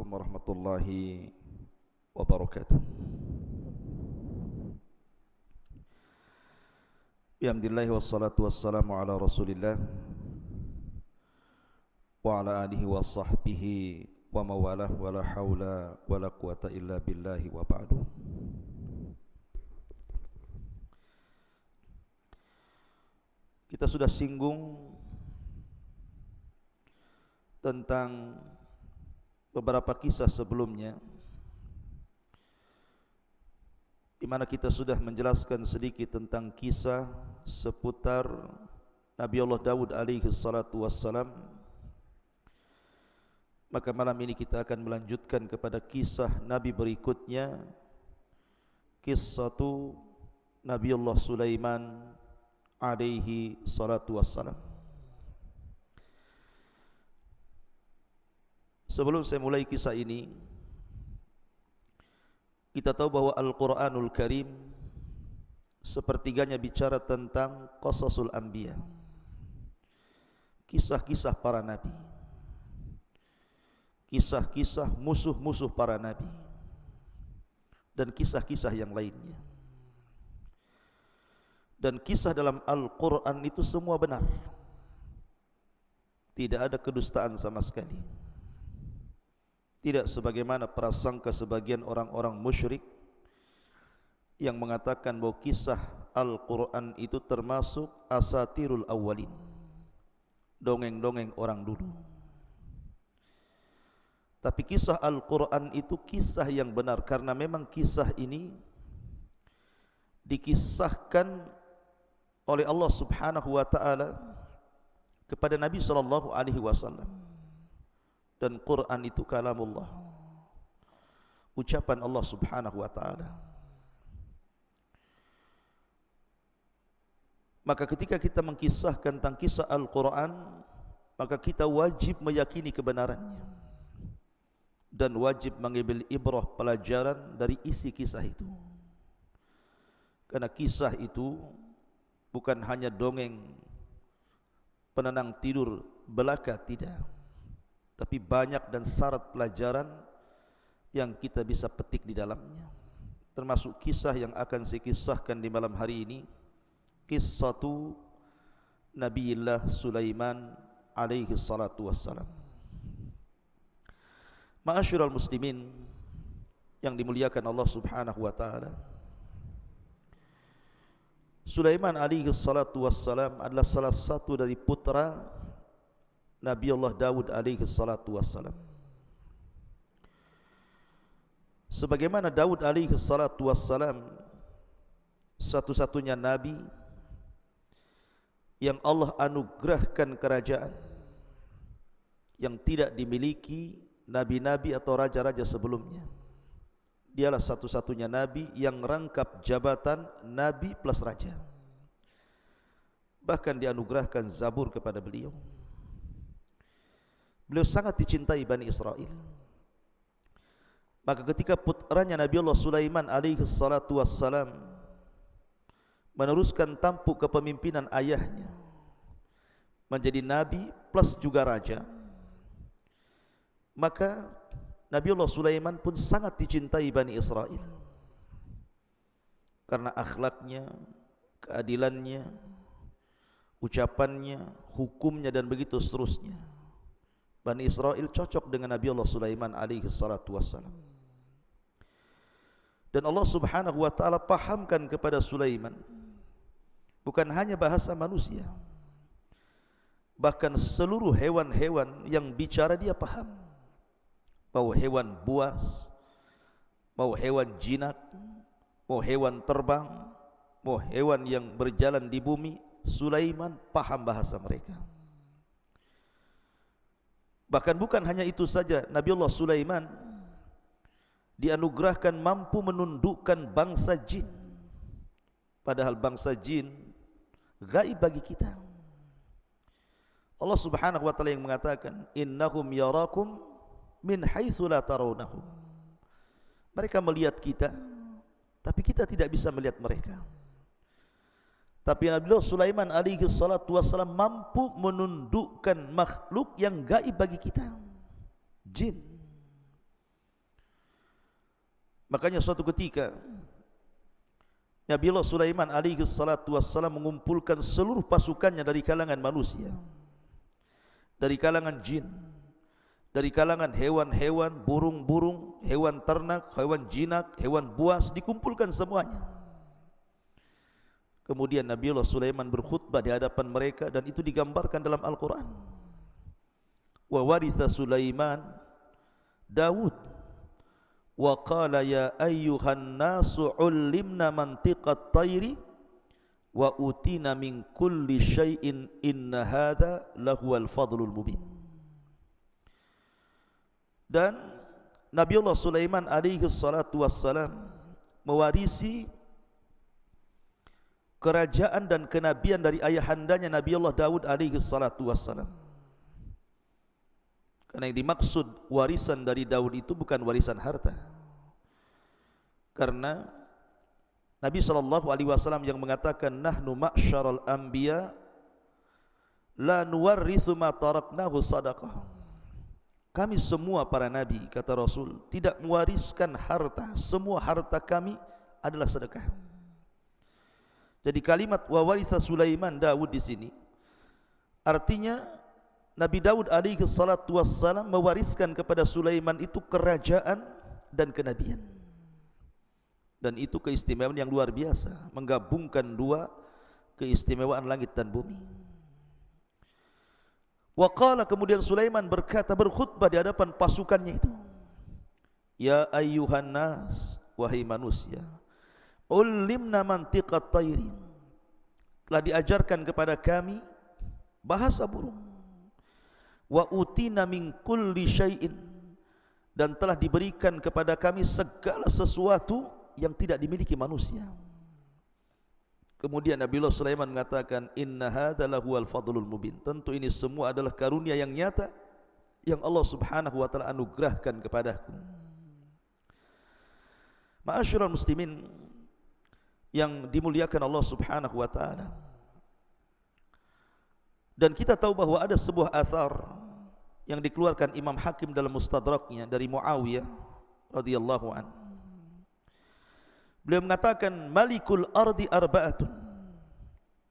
Assalamualaikum warahmatullahi wabarakatuh. Alhamdulillah wassalatu wassalamu ala Rasulillah wa ala alihi wa sahbihi wa mawalah wa la hawla wa la quwata illa billahi wa ba'du. Kita sudah singgung tentang beberapa kisah sebelumnya, di mana kita sudah menjelaskan sedikit tentang kisah seputar Nabi Allah Daud alaihi salatu wassalam. Maka malam ini kita akan melanjutkan kepada kisah Nabi berikutnya, kisah Nabi Allah Sulaiman alaihi salatu wassalam. Sebelum saya mulai kisah ini, kita tahu bahwa Al-Quranul Karim sepertiganya bicara tentang qasasul anbiya, kisah-kisah para nabi, kisah-kisah musuh-musuh para nabi, dan kisah-kisah yang lainnya. Dan kisah dalam Al-Quran itu semua benar, tidak ada kedustaan sama sekali. Tidak sebagaimana prasangka sebagian orang-orang musyrik yang mengatakan bahwa kisah Al-Quran itu termasuk asatirul awwalin, dongeng-dongeng orang dulu. Tapi kisah Al-Quran itu kisah yang benar, karena memang kisah ini dikisahkan oleh Allah Subhanahu wa ta'ala kepada Nabi sallallahu alaihi wasallam. Dan Quran itu kalamullah, ucapan Allah Subhanahu wa ta'ala. Maka ketika kita mengkisahkan tentang kisah Al-Quran, maka kita wajib meyakini kebenarannya dan wajib mengambil ibrah, pelajaran dari isi kisah itu. Karena kisah itu bukan hanya dongeng penenang tidur belaka, tidak, tapi banyak dan syarat pelajaran yang kita bisa petik di dalamnya. Termasuk kisah yang akan saya kisahkan di malam hari ini, kisah Nabiullah Sulaiman alaihi salatu wassalam. Ma'asyiral muslimin yang dimuliakan Allah Subhanahu wa ta'ala, Sulaiman alaihi salatu wassalam adalah salah satu dari putra Nabi Allah Daud alaihi salatu wassalam. Sebagaimana Daud alaihi salatu wassalam satu-satunya nabi yang Allah anugerahkan kerajaan yang tidak dimiliki nabi-nabi atau raja-raja sebelumnya. Dialah satu-satunya nabi yang rangkap jabatan nabi plus raja. Bahkan dianugerahkan Zabur kepada beliau. Beliau sangat dicintai Bani Israel. Maka ketika putranya Nabi Allah Sulaiman alaihi salatu wassalam meneruskan tampuk kepemimpinan ayahnya, menjadi nabi plus juga raja, maka Nabi Allah Sulaiman pun sangat dicintai Bani Israel karena akhlaknya, keadilannya, ucapannya, hukumnya, dan begitu seterusnya. Bani Israel cocok dengan Nabi Allah Sulaiman alaihi salatu wassalam. Dan Allah Subhanahu wa ta'ala pahamkan kepada Sulaiman bukan hanya bahasa manusia, bahkan seluruh hewan-hewan yang bicara dia paham. Mau hewan buas, mau hewan jinak, mau hewan terbang, mau hewan yang berjalan di bumi, Sulaiman paham bahasa mereka. Bahkan bukan hanya itu saja, Nabi Allah Sulaiman dianugerahkan mampu menundukkan bangsa jin. Padahal bangsa jin gaib bagi kita. Allah Subhanahu wa ta'ala yang mengatakan, innahum yarakum min haitsu la tarawnahum. Mereka melihat kita, tapi kita tidak bisa melihat mereka. Tapi Nabi Sulaiman alaihi salatu wassalam mampu menundukkan makhluk yang gaib bagi kita, jin. Makanya suatu ketika Nabiullah Sulaiman alaihi salatu wassalam mengumpulkan seluruh pasukannya dari kalangan manusia, dari kalangan jin, dari kalangan hewan-hewan, burung-burung, hewan ternak, hewan jinak, hewan buas, dikumpulkan semuanya. Kemudian Nabiullah Sulaiman berkhutbah di hadapan mereka, dan itu digambarkan dalam Al-Quran. Wa waritha Sulaiman Daud wa qala ya ayyuhan nasu ullimna mantiqat tayri wa utina min kulli syai'in inna hadha lahuwal fadlul mubin. Dan Nabiullah Sulaiman alaihi salatu wassalam mewarisi kerajaan dan kenabian dari ayahandanya Nabiullah Daud alaihi salatu wassalam. Karena yang dimaksud warisan dari Daud itu bukan warisan harta. Karena Nabi SAW yang mengatakan nahnu ma'syaral anbiya la nuwarrithu ma taraknahu sadaqah. Kami semua para nabi, kata Rasul, tidak mewariskan harta. Semua harta kami adalah sedekah. Jadi kalimat wa waritha Sulaiman Daud di sini artinya Nabi Daud alaihi salatu wassalam mewariskan kepada Sulaiman itu kerajaan dan kenabian. Dan itu keistimewaan yang luar biasa, menggabungkan dua keistimewaan langit dan bumi. Wa qala, kemudian Sulaiman berkata, berkhutbah di hadapan pasukannya itu, ya ayyuhan nas, wahai manusia, ulimna mantiqat tayrin, telah diajarkan kepada kami bahasa burung. Wa utina min kulli syai'in, dan telah diberikan kepada kami segala sesuatu yang tidak dimiliki manusia. Kemudian Nabiullah Sulaiman mengatakan inna hadza lahuwal fadlul mubin, tentu ini semua adalah karunia yang nyata yang Allah Subhanahu wa taala anugerahkan kepadaku. Ma'asyiral muslimin yang dimuliakan Allah Subhanahu wa taala, dan kita tahu bahwa ada sebuah asar yang dikeluarkan Imam Hakim dalam Mustadraknya dari Muawiyah radhiyallahu anhu. Beliau mengatakan malikul ardi arba'atun,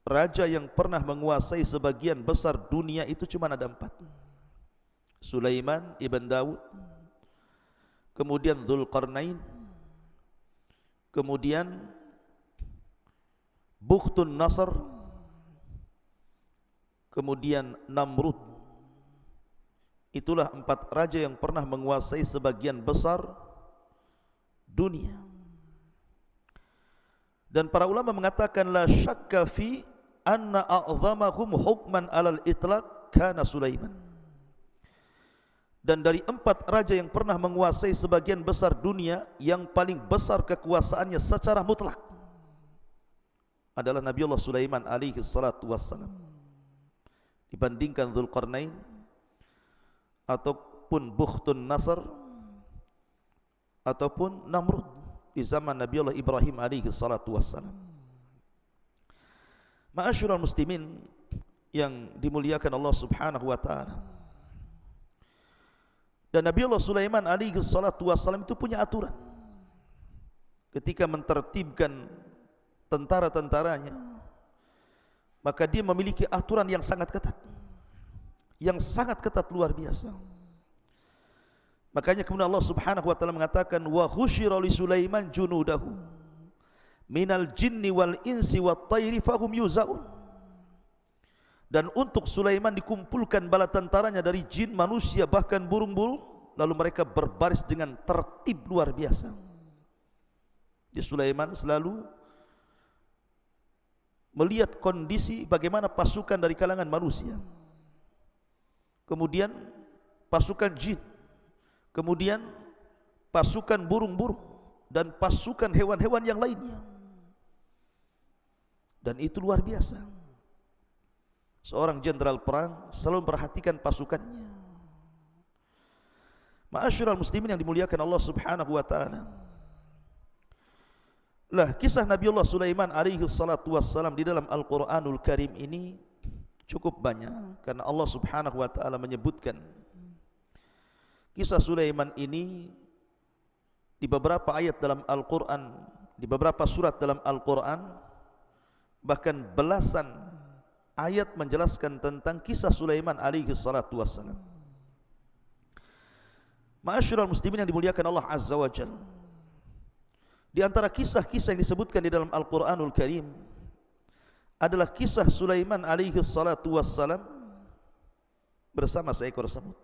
raja yang pernah menguasai sebagian besar dunia itu cuma ada 4. Sulaiman ibn Daud, kemudian Dzulqarnain, kemudian Bukhtun Nasr, kemudian Namrud. Itulah 4 raja yang pernah menguasai sebagian besar dunia. Dan para ulama mengatakan la syakka fi anna a'zamahum hukman alal itlaq kana Sulaiman. Dan dari 4 raja yang pernah menguasai sebagian besar dunia, yang paling besar kekuasaannya secara mutlak adalah Nabiullah Sulaiman alaihi salatu wassalam, dibandingkan Dzulqarnain ataupun Bukhtun Nasr ataupun Namrud di zaman Nabiullah Ibrahim alaihi salatu wassalam. Ma'asyiral muslimin yang dimuliakan Allah Subhanahu wa taala, dan Nabiullah Sulaiman alaihi salatu wassalam itu punya aturan ketika mentertibkan tentara-tentaranya. Maka dia memiliki aturan yang sangat ketat, yang sangat ketat luar biasa. Makanya kemudian Allah Subhanahu wa taala mengatakan wa khusyira li Sulaiman junudahu minal jinni wal insi wat tayri fahum yuzaun. Dan untuk Sulaiman dikumpulkan bala tentaranya dari jin, manusia, bahkan burung-burung, lalu mereka berbaris dengan tertib luar biasa. Di Sulaiman selalu melihat kondisi bagaimana pasukan dari kalangan manusia, kemudian pasukan jin, kemudian pasukan burung-burung, dan pasukan hewan-hewan yang lainnya. Dan itu luar biasa. Seorang jenderal perang selalu memperhatikan pasukannya. Ma'asyiral muslimin yang dimuliakan Allah Subhanahu wa taala, lah kisah Nabiullah Sulaiman alaihi salatu wassalam di dalam Al-Quranul Karim ini cukup banyak, karena Allah Subhanahu wa taala menyebutkan kisah Sulaiman ini di beberapa ayat dalam Al-Quran, di beberapa surat dalam Al-Quran, bahkan belasan ayat menjelaskan tentang kisah Sulaiman alaihi salatu wassalam. Ma'asyiral muslimin yang dimuliakan Allah Azza wa Jalla, di antara kisah-kisah yang disebutkan di dalam Al-Quranul Karim adalah kisah Sulaiman alaihi salatu wassalam bersama seekor semut.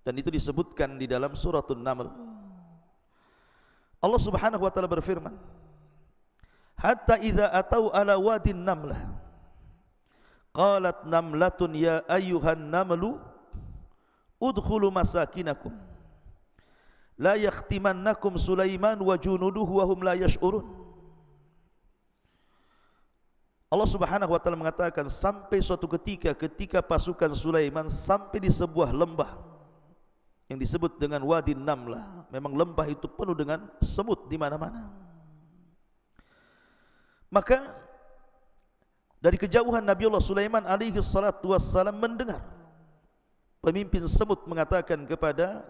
Dan itu disebutkan di dalam suratul Naml. Allah Subhanahu wa taala berfirman, hatta idza atau ala wadin namlah qalat namlatun ya ayyuhan namlu udkhulu masakinakum la yakhtimannakum Sulaiman wa junuduhu wa hum la yash'urun. Allah Subhanahu wa taala mengatakan, sampai suatu ketika pasukan Sulaiman sampai di sebuah lembah yang disebut dengan Wadi Namlah. Memang lembah itu penuh dengan semut di mana-mana. Maka dari kejauhan Nabi Allah Sulaiman alaihi salatu wassalam mendengar pemimpin semut mengatakan kepada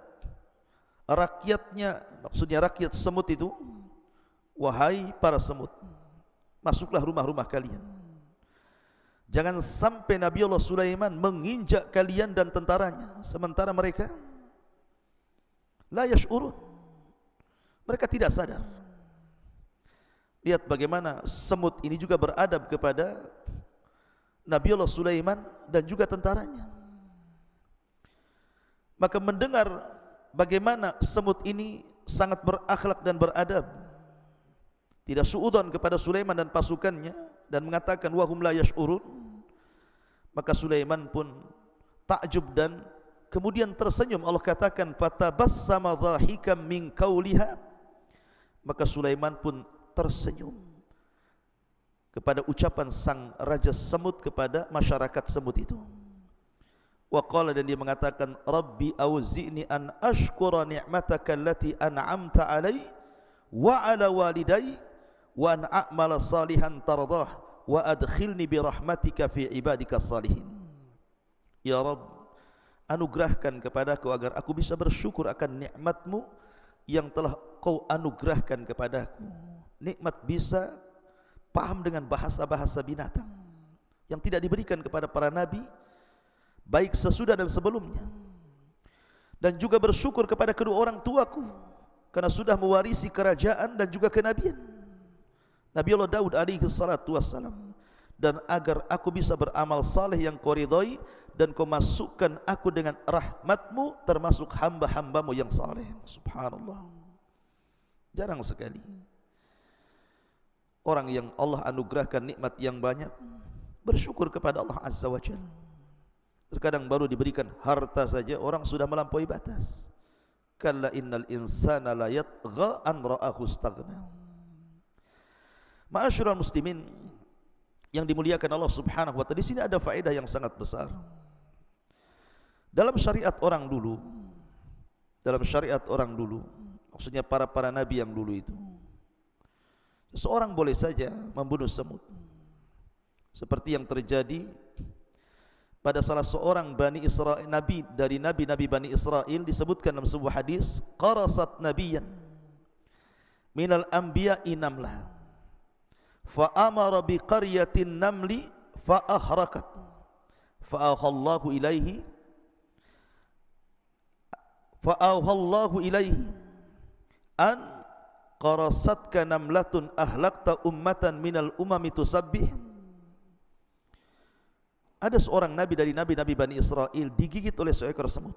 rakyatnya, maksudnya rakyat semut itu, wahai para semut, masuklah rumah-rumah kalian. Jangan sampai Nabi Allah Sulaiman menginjak kalian dan tentaranya, sementara mereka la yash'urun, mereka tidak sadar. Lihat bagaimana semut ini juga beradab kepada Nabi Allah Sulaiman dan juga tentaranya. Maka mendengar bagaimana semut ini sangat berakhlak dan beradab, tidak suudzon kepada Sulaiman dan pasukannya, dan mengatakan wahum la yash'urun, maka Sulaiman pun takjub dan kemudian tersenyum. Allah katakan fatabassama dhahikam min qauliha, maka Sulaiman pun tersenyum kepada ucapan sang raja semut kepada masyarakat semut itu. Wa qala, dan dia mengatakan, Rabbi auzi'ni an ashkura ni'mataka allati an'amta alai wa ala walidai wa an a'mala salihan tardah wa adkhilni bi rahmatika fi ibadika salihin. Ya Rabb, anugerahkan kepadaku agar aku bisa bersyukur akan nikmatmu yang telah kau anugerahkan kepadaku. Nikmat bisa paham dengan bahasa-bahasa binatang yang tidak diberikan kepada para nabi, baik sesudah dan sebelumnya. Dan juga bersyukur kepada kedua orang tuaku karena sudah mewarisi kerajaan dan juga kenabian, Nabi Allah Daud alaihi salatu wassalam. Dan agar aku bisa beramal saleh yang kau ridhai, dan kau masukkan aku dengan rahmatmu termasuk hamba-hambamu yang saleh. Subhanallah, jarang sekali orang yang Allah anugerahkan nikmat yang banyak bersyukur kepada Allah Azza wa Jalla. Terkadang baru diberikan harta saja orang sudah melampaui batas. Kalla innal insana la yatgha an ra'ahu istaghna. Ma'asyiral muslimin yang dimuliakan Allah Subhanahu wa taala, di sini ada faedah yang sangat besar. Dalam syariat orang dulu, maksudnya para nabi yang dulu itu, seseorang boleh saja membunuh semut, seperti yang terjadi pada salah seorang Bani Israel, nabi dari nabi-nabi Bani Israel. Disebutkan dalam sebuah hadis, qarasat nabiyan minal anbiya'i namlah fa amara bi qaryatin namli fa ahrakat fa auhallahu ilaihi an qarasatka namlatun ahlakta ummatan minal umami tusabbih. Ada seorang nabi dari nabi-nabi Bani Israel digigit oleh seekor semut.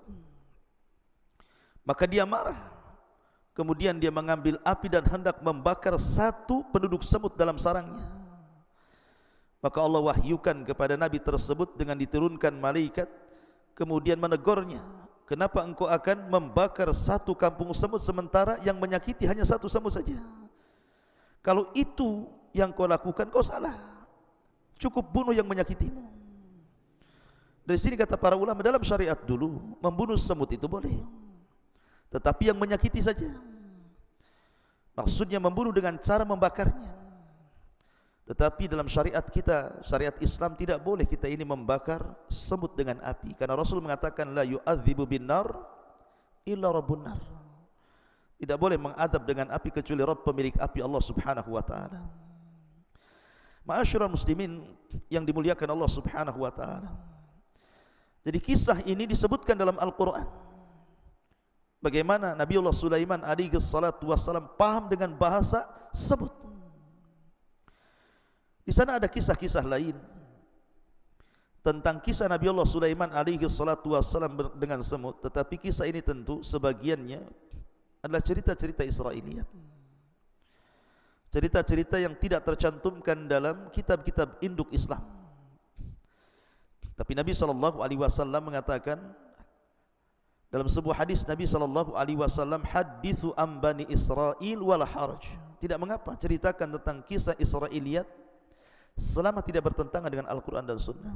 Maka dia marah. Kemudian dia mengambil api dan hendak membakar satu penduduk semut dalam sarangnya. Maka Allah wahyukan kepada nabi tersebut dengan diturunkan malaikat, kemudian menegurnya, kenapa engkau akan membakar satu kampung semut sementara yang menyakiti hanya satu semut saja? Kalau itu yang kau lakukan, kau salah. Cukup bunuh yang menyakitimu. Dari sini kata para ulama, dalam syariat dulu membunuh semut itu boleh, tetapi yang menyakiti saja. Maksudnya membunuh dengan cara membakarnya. Tetapi dalam syariat kita, syariat Islam, tidak boleh kita ini membakar semut dengan api, karena Rasul mengatakan la yu'adzibu bin nar illa rabbun nar. Tidak boleh mengadab dengan api kecuali Rabb pemilik api, Allah Subhanahu wa taala. Ma'asyiral muslimin yang dimuliakan Allah Subhanahu wa taala. Jadi kisah ini disebutkan dalam Al-Qur'an. Bagaimana Nabiullah Sulaiman alaihi salatu wassalam paham dengan bahasa semut. Di sana ada kisah-kisah lain tentang kisah Nabiullah Sulaiman alaihi salatu wassalam dengan semut, tetapi kisah ini tentu sebagiannya adalah cerita-cerita Israiliyat, cerita-cerita yang tidak tercantumkan dalam kitab-kitab induk Islam. Tapi Nabi SAW mengatakan dalam sebuah hadis, Nabi SAW, hadithu am bani Israel wala haraj, tidak mengapa ceritakan tentang kisah Israiliyat selama tidak bertentangan dengan Al-Quran dan Sunnah.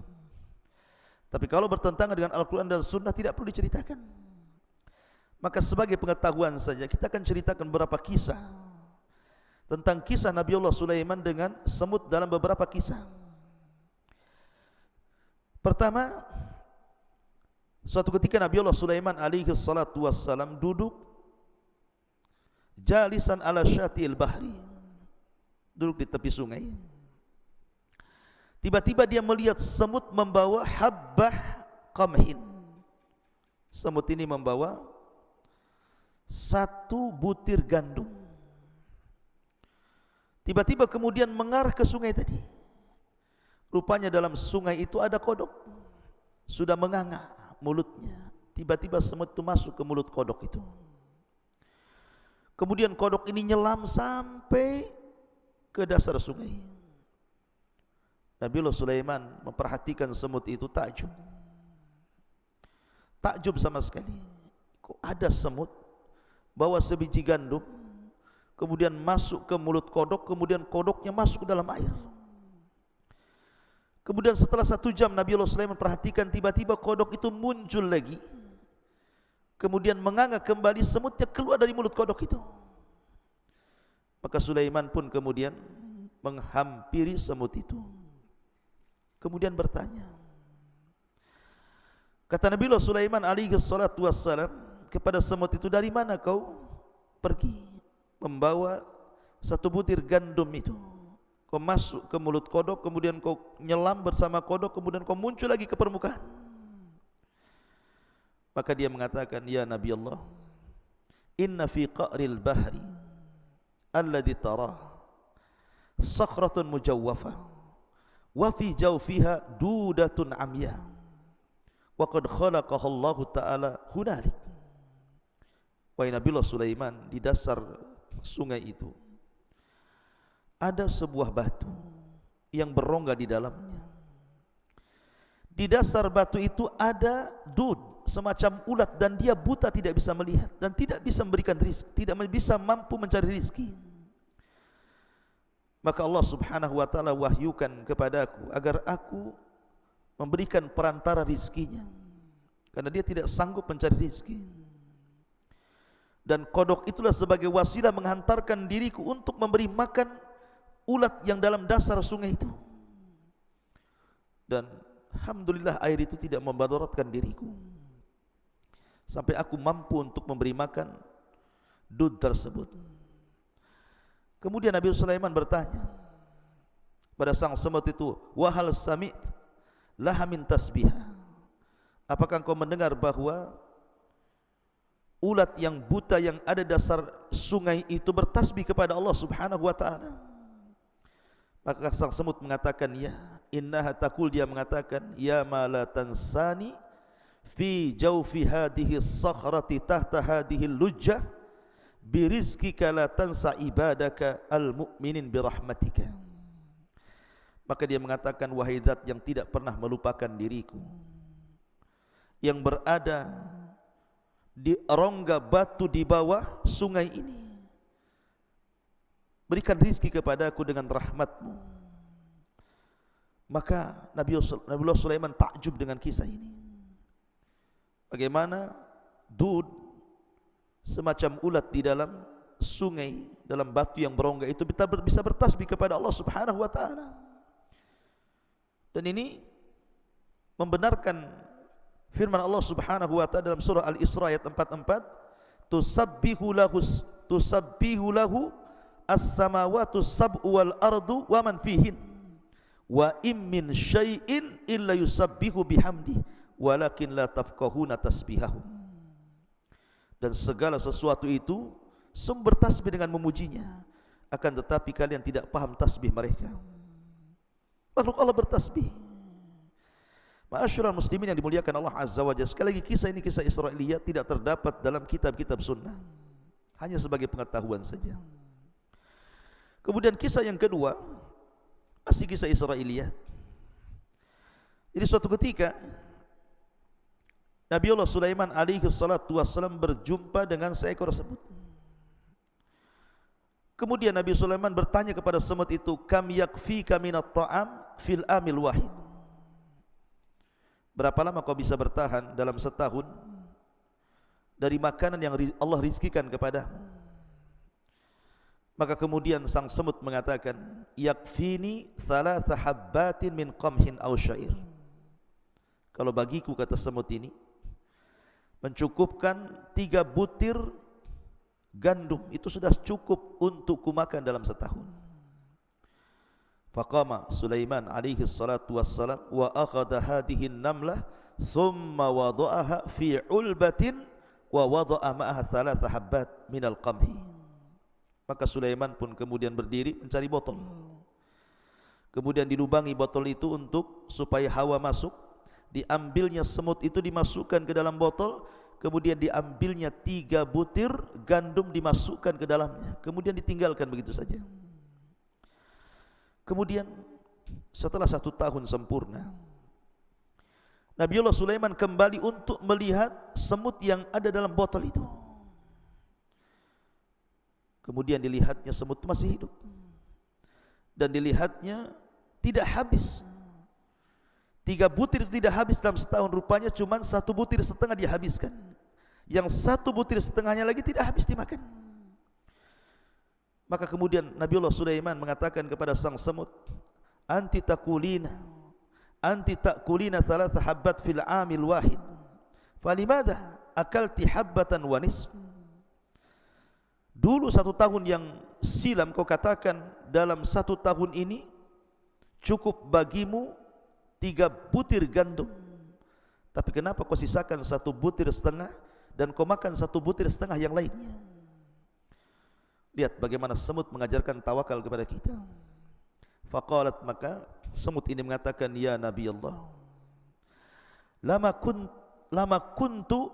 Tapi kalau bertentangan dengan Al-Quran dan Sunnah tidak perlu diceritakan. Maka sebagai pengetahuan saja kita akan ceritakan beberapa kisah tentang kisah Nabiullah Sulaiman dengan semut dalam beberapa kisah. Pertama, suatu ketika Nabiullah Sulaiman alaihi salatu wassalam duduk jalisan ala syatil bahri, duduk di tepi sungai. Tiba-tiba dia melihat semut membawa habbah qamhin. Semut ini membawa satu butir gandum. Tiba-tiba kemudian mengarah ke sungai tadi. Rupanya dalam sungai itu ada kodok, sudah menganga mulutnya. Tiba-tiba semut itu masuk ke mulut kodok itu. Kemudian kodok ini nyelam sampai ke dasar sungai. Nabiullah Sulaiman memperhatikan semut itu, takjub sama sekali. Kok ada semut bawa sebiji gandum, kemudian masuk ke mulut kodok, kemudian kodoknya masuk ke dalam air. Kemudian setelah 1 jam Nabiullah Sulaiman perhatikan, tiba-tiba kodok itu muncul lagi, kemudian menganga kembali, semutnya keluar dari mulut kodok itu. Maka Sulaiman pun kemudian menghampiri semut itu, kemudian bertanya. Kata Nabiullah Sulaiman alaihi salatu wassalam kepada semut itu, dari mana kau pergi membawa satu butir gandum itu? Kau masuk ke mulut kodok, kemudian kau nyelam bersama kodok, kemudian kau muncul lagi ke permukaan. Maka dia mengatakan, ya Nabi Allah, inna fi qa'ril bahri alladhi tarah sakhratun mujawwafah wa fi jawfiha dudatun amya wa qad khalaqaha Allah ta'ala hunalik. Wahai Nabiullah Sulaiman, di dasar sungai itu ada sebuah batu yang berongga di dalamnya. Di dasar batu itu ada dud, semacam ulat, dan dia buta, tidak bisa melihat dan tidak bisa memberikan rizki, tidak bisa mampu mencari rizki. Maka Allah Subhanahu wa ta'ala wahyukan kepadaku agar aku memberikan perantara rizkinya, karena dia tidak sanggup mencari rizki. Dan kodok itulah sebagai wasilah menghantarkan diriku untuk memberi makan ulat yang dalam dasar sungai itu. Dan alhamdulillah air itu tidak memadaratkan diriku, sampai aku mampu untuk memberi makan dud tersebut. Kemudian Nabi Sulaiman bertanya pada sang semut itu, wahal sami' laha min tasbihah, apakah engkau mendengar bahwa ulat yang buta yang ada dasar sungai itu bertasbih kepada Allah Subhanahu wa ta'ala? Maka sang semut mengatakan, ya. Innaha taqul, dia mengatakan, ya ma la tansani fi jawfi hadhihi sakhrati tahta hadhihi lujjah birizkika la tansa ibadaka al-mu'minin birahmatika. Maka dia mengatakan, wahai zat yang tidak pernah melupakan diriku, yang berada di rongga batu di bawah sungai ini, berikan rizki kepadaku dengan rahmatmu. Maka Nabiullah Sulaiman takjub dengan kisah ini. Bagaimana dud, semacam ulat di dalam sungai, dalam batu yang berongga itu bisa bertasbih kepada Allah Subhanahu wa ta'ala. Dan ini membenarkan firman Allah Subhanahu wa ta'ala dalam surah Al-Isra ayat 44, tusabbihu lahu tusabbihu lahu as-samawatu sab'u wal ardu wa man fihin wa im min syai'in illa yusabbihu bihamdi walakin la tafqahuna tasbihahum. Dan segala sesuatu itu semua bertasbih dengan memujinya, akan tetapi kalian tidak paham tasbih mereka. Makhluk Allah bertasbih. Ma'asyiral muslimin yang dimuliakan Allah Azza wa Jalla, sekali lagi kisah ini kisah Israiliyat, tidak terdapat dalam kitab-kitab sunnah, hanya sebagai pengetahuan saja. Kemudian kisah yang kedua masih kisah Israiliyat. Jadi suatu ketika Nabiullah Sulaiman alaihi salatu wassalam berjumpa dengan seekor semut. Kemudian Nabi Sulaiman bertanya kepada semut itu, kam yakfika minat ta'am fil amil wahid. Berapa lama kau bisa bertahan dalam setahun dari makanan yang Allah rizkikan kepadamu? Maka kemudian sang semut mengatakan, yakfini thalatha habbatin min qamhin aw syair. Kalau bagiku, kata semut ini, mencukupkan 3 butir gandum, itu sudah cukup untuk kumakan dalam setahun. Faqama Sulaiman alaihi salatu wassalam wa akhadha hadhihi an-namlah thumma wada'aha fi ulbatin wa wada'a ma'aha thalatha habbat minal qamhi. Maka Sulaiman pun kemudian berdiri mencari botol. Kemudian dilubangi botol itu untuk supaya hawa masuk. Diambilnya semut itu, dimasukkan ke dalam botol. Kemudian diambilnya 3 butir gandum, dimasukkan ke dalamnya. Kemudian ditinggalkan begitu saja. Kemudian setelah 1 tahun sempurna, Nabiullah Sulaiman kembali untuk melihat semut yang ada dalam botol itu. Kemudian dilihatnya semut itu masih hidup, dan dilihatnya tidak habis. 3 butir tidak habis dalam setahun, rupanya cuma 1 butir setengah dihabiskan. Yang 1 butir setengahnya lagi tidak habis dimakan. Maka kemudian Nabiullah Sulaiman mengatakan kepada sang semut, anti takulina thalatha habbat fil amil wahid, falimada akalti habbatan wa nisf. Dulu 1 tahun yang silam kau katakan dalam 1 tahun ini cukup bagimu 3 butir gandum, tapi kenapa kau sisakan 1 butir setengah dan kau makan 1 butir setengah yang lainnya? Lihat bagaimana semut mengajarkan tawakal kepada kita. Faqalat, maka semut ini mengatakan, ya Nabi Allah, lama kuntu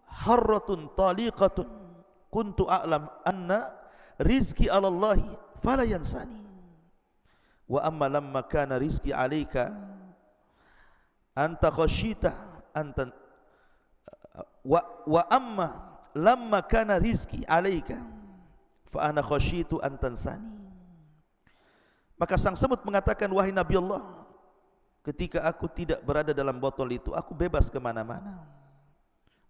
harratun taliqatun kuntu a'lam anna rizki 'ala Allahi fala yansani wa amma lamma kana rizki 'alaika anta khashita anta wa amma lamma kana rizki 'alaika fa ana khasyitu an tansani. Maka sang semut mengatakan, wahai Nabi Allah, ketika aku tidak berada dalam botol itu, aku bebas kemana-mana.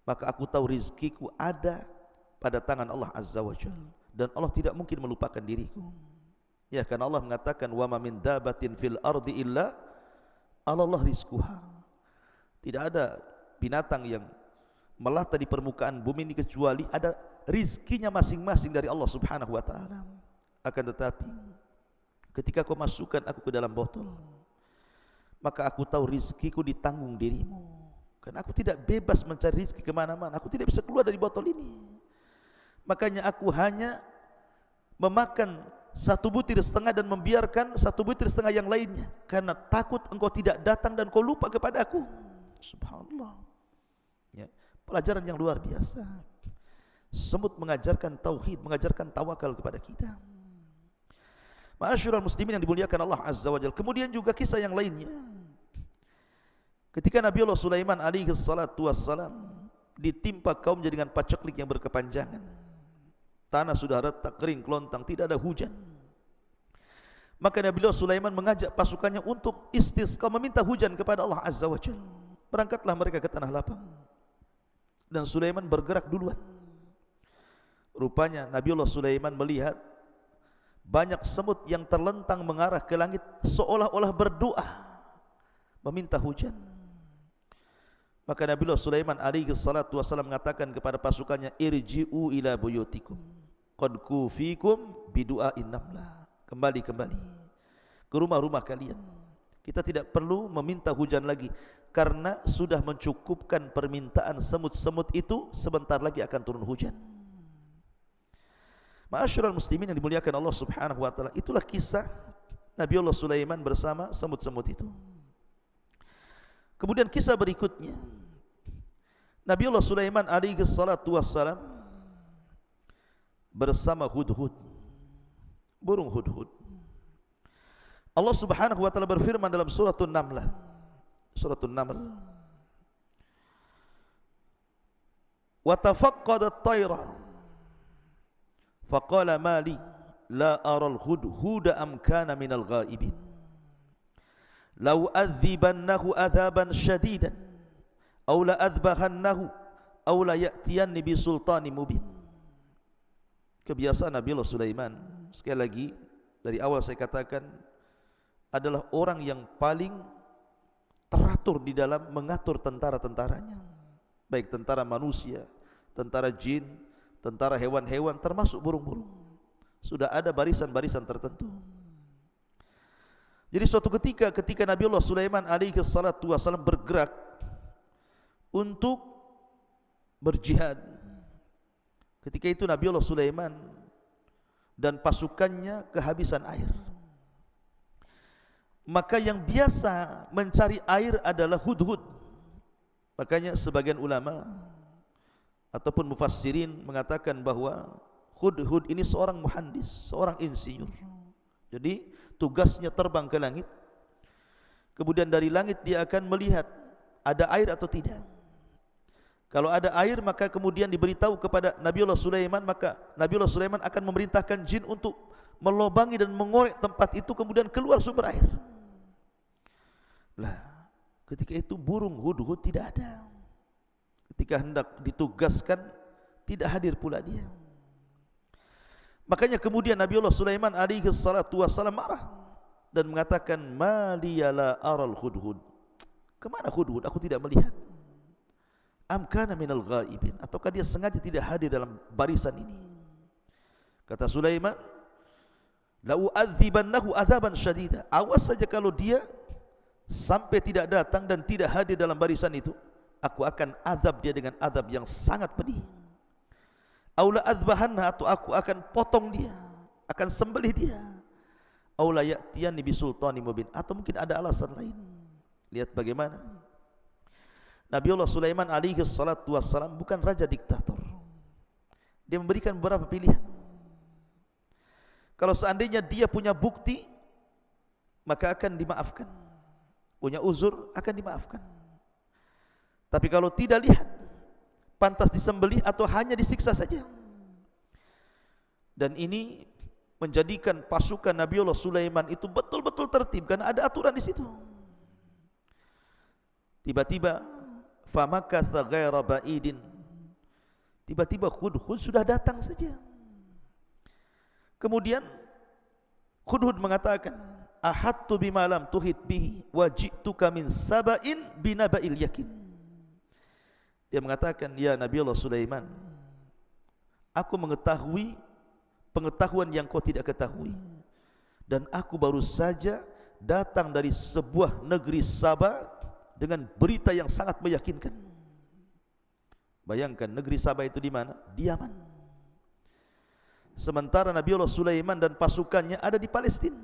Maka aku tahu rizkiku ada pada tangan Allah Azza wa Jalla, dan Allah tidak mungkin melupakan diriku. Ya, karena Allah mengatakan, wa ma min dabatin fil ardi illa 'ala Allah rizquha. Tidak ada binatang yang melata di permukaan bumi ini kecuali ada rizkinya masing-masing dari Allah Subhanahu wa ta'ala. Akan tetapi ketika kau masukkan aku ke dalam botol, maka aku tahu rizkiku ditanggung dirimu, karena aku tidak bebas mencari rizki kemana-mana. Aku tidak bisa keluar dari botol ini. Makanya aku hanya memakan 1 butir setengah dan membiarkan 1 butir setengah yang lainnya, karena takut engkau tidak datang dan kau lupa kepada aku. Subhanallah ya, pelajaran yang luar biasa. Semut mengajarkan tauhid, mengajarkan tawakal kepada kita. Ma'asyiral muslimin yang dimuliakan Allah Azza wa Jalla. Kemudian juga kisah yang lainnya, ketika Nabiullah Sulaiman alaihi salatu wassalam ditimpa kaumnya dengan paceklik yang berkepanjangan. Tanah sudah retak, kering, kelontang, tidak ada hujan. Maka Nabiullah Sulaiman mengajak pasukannya untuk istisqa, meminta hujan kepada Allah Azza wa Jalla. Berangkatlah mereka ke tanah lapang, dan Sulaiman bergerak duluan. Rupanya Nabiullah Sulaiman melihat banyak semut yang terlentang mengarah ke langit, seolah-olah berdoa meminta hujan. Maka Nabiullah Sulaiman alaihi salatu wasallam mengatakan kepada pasukannya, irji'u ila buyutikum, qad kufikum bidu'ain namlah. Kembali ke rumah-rumah kalian. Kita tidak perlu meminta hujan lagi, karena sudah mencukupkan permintaan semut-semut itu. Sebentar lagi akan turun hujan. Ma'asyiral muslimin yang dimuliakan Allah Subhanahu wa taala, itulah kisah Nabiullah Sulaiman bersama semut-semut itu. Kemudian kisah berikutnya, Nabiullah Sulaiman alaihi salatu wassalam bersama hudhud, burung hudhud. Allah Subhanahu wa taala berfirman dalam suratul Naml, wa tafaqqada at-tayra faqala ma li la ara al-hudhuda am kana min al-ghaibin law adhibannahu adhaban shadidan aw la adbahannahu aw la ya'tiyanni bi sultanin mubin. Kebiasaan Nabiullah Sulaiman, sekali lagi dari awal saya katakan, adalah orang yang paling teratur di dalam mengatur tentara-tentaranya, baik tentara manusia, tentara jin, tentara hewan-hewan, termasuk burung-burung. Sudah ada barisan-barisan tertentu. Jadi suatu ketika Nabiullah Sulaiman alaihi salatu wasallam bergerak untuk berjihad, ketika itu Nabiullah Sulaiman dan pasukannya kehabisan air. Maka yang biasa mencari air adalah hudhud. Makanya sebagian ulama ataupun mufassirin mengatakan bahwa hudhud ini seorang muhandis, seorang insinyur. Jadi tugasnya terbang ke langit, kemudian dari langit dia akan melihat ada air atau tidak. Kalau ada air, maka kemudian diberitahu kepada Nabiullah Sulaiman, maka Nabiullah Sulaiman akan memerintahkan jin untuk melobangi dan mengorek tempat itu, kemudian keluar sumber air. Lah, ketika itu burung hudhud tidak ada. Ketika hendak ditugaskan, tidak hadir pula dia. Makanya kemudian Nabiullah Sulaiman alaihi salatu wassalam marah dan mengatakan, ma liyala aral hudhud. Kemana hudhud? Aku tidak melihat. Am kana minal ghaibin, ataukah dia sengaja tidak hadir dalam barisan ini? Kata Sulaiman, la u'adzibannahu adzaban syadida. Awas saja kalau dia sampai tidak datang dan tidak hadir dalam barisan itu, aku akan azab dia dengan azab yang sangat pedih. Aula adzbahanna, atau aku akan potong dia, akan sembelih dia. Aula ya'tiyanni bisultanin mubin, atau mungkin ada alasan lain. Lihat bagaimana Nabiullah Sulaiman alaihi salatu wassalam bukan raja diktator. Dia memberikan beberapa pilihan. Kalau seandainya dia punya bukti, maka akan dimaafkan. Punya uzur, akan dimaafkan. Tapi kalau tidak lihat, pantas disembelih atau hanya disiksa saja. Dan ini menjadikan pasukan Nabiullah Sulaiman itu betul-betul tertib, karena ada aturan di situ. Tiba-tiba famakatha ghaira ba'idin, tiba-tiba hudhud sudah datang saja. Kemudian hudhud mengatakan, ahattu bima lam tuhit bihi wa ji'tuka min saba'in binaba'il yakin. Dia mengatakan, ya Nabiullah Sulaiman, aku mengetahui pengetahuan yang kau tidak ketahui, dan aku baru saja datang dari sebuah negeri Saba dengan berita yang sangat meyakinkan. Bayangkan, negeri Saba itu di mana? Di Yaman. Sementara Nabiullah Sulaiman dan pasukannya ada di Palestina.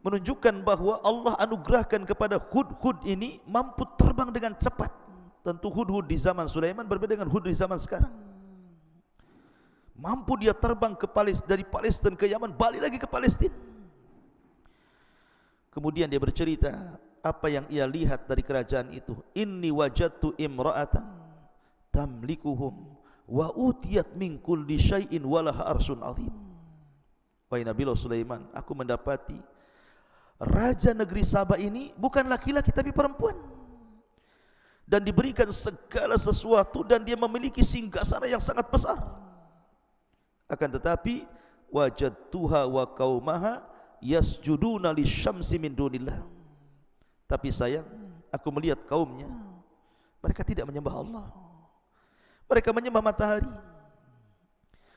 Menunjukkan bahwa Allah anugerahkan kepada hudhud ini mampu terbang dengan cepat. Tentu hudhud di zaman Sulaiman berbeda dengan hudhud di zaman sekarang. Mampu dia terbang ke dari Palestina ke Yaman, balik lagi ke Palestina. Kemudian dia bercerita apa yang ia lihat dari kerajaan itu. Inni wajadtu imra'atan tamlikuhum wa utiyat min kulli syai'in walaha arsun azim. Wahai Nabiullah Sulaiman, aku mendapati raja negeri Saba ini bukan laki-laki tapi perempuan, dan diberikan segala sesuatu, dan dia memiliki singgasana yang sangat besar. Akan tetapi wajadtuha wa qaumaha yasjuduna lisyamsi min dunillah. Tapi sayang, aku melihat kaumnya, mereka tidak menyembah Allah, mereka menyembah matahari.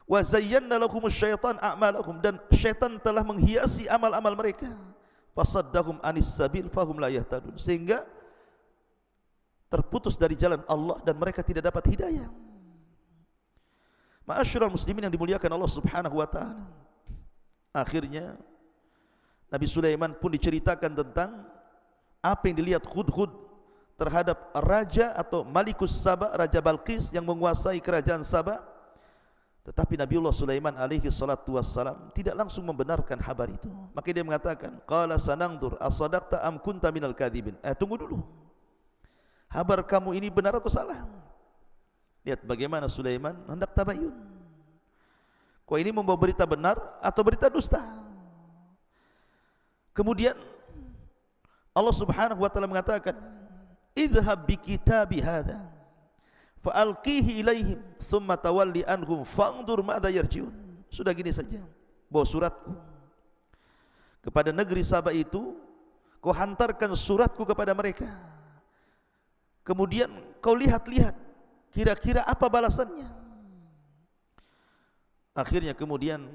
Wa zayyana lahumus syaitan a'malahum, dan syaitan telah menghiasi amal-amal mereka. Fasaddahum anis sabil fahum la yahtadun, sehingga terputus dari jalan Allah dan mereka tidak dapat hidayah. Ma'asyiral muslimin yang dimuliakan Allah Subhanahu wa taala. Akhirnya Nabi Sulaiman pun diceritakan tentang apa yang dilihat Hudhud terhadap raja atau Malikus Saba, Raja Balqis yang menguasai kerajaan Saba. Tetapi Nabiullah Sulaiman alaihi salatu wassalam tidak langsung membenarkan kabar itu. Maka dia mengatakan, qala sanangdur asadaqta am kunta minal kadhibin. Tunggu dulu, kabar kamu ini benar atau salah? Lihat bagaimana Sulaiman hendak tabayun. Kau ini membawa berita benar atau berita dusta? Kemudian Allah Subhanahu wa taala mengatakan, idhhab bi kitabi hadza fa'alqihi ilaihim thumma tawalli anhum fa'ndur ma'dha yarji'un. Sudah gini saja, bawa suratku kepada negeri Saba itu, kau hantarkan suratku kepada mereka, kemudian kau lihat-lihat kira-kira apa balasannya. Akhirnya kemudian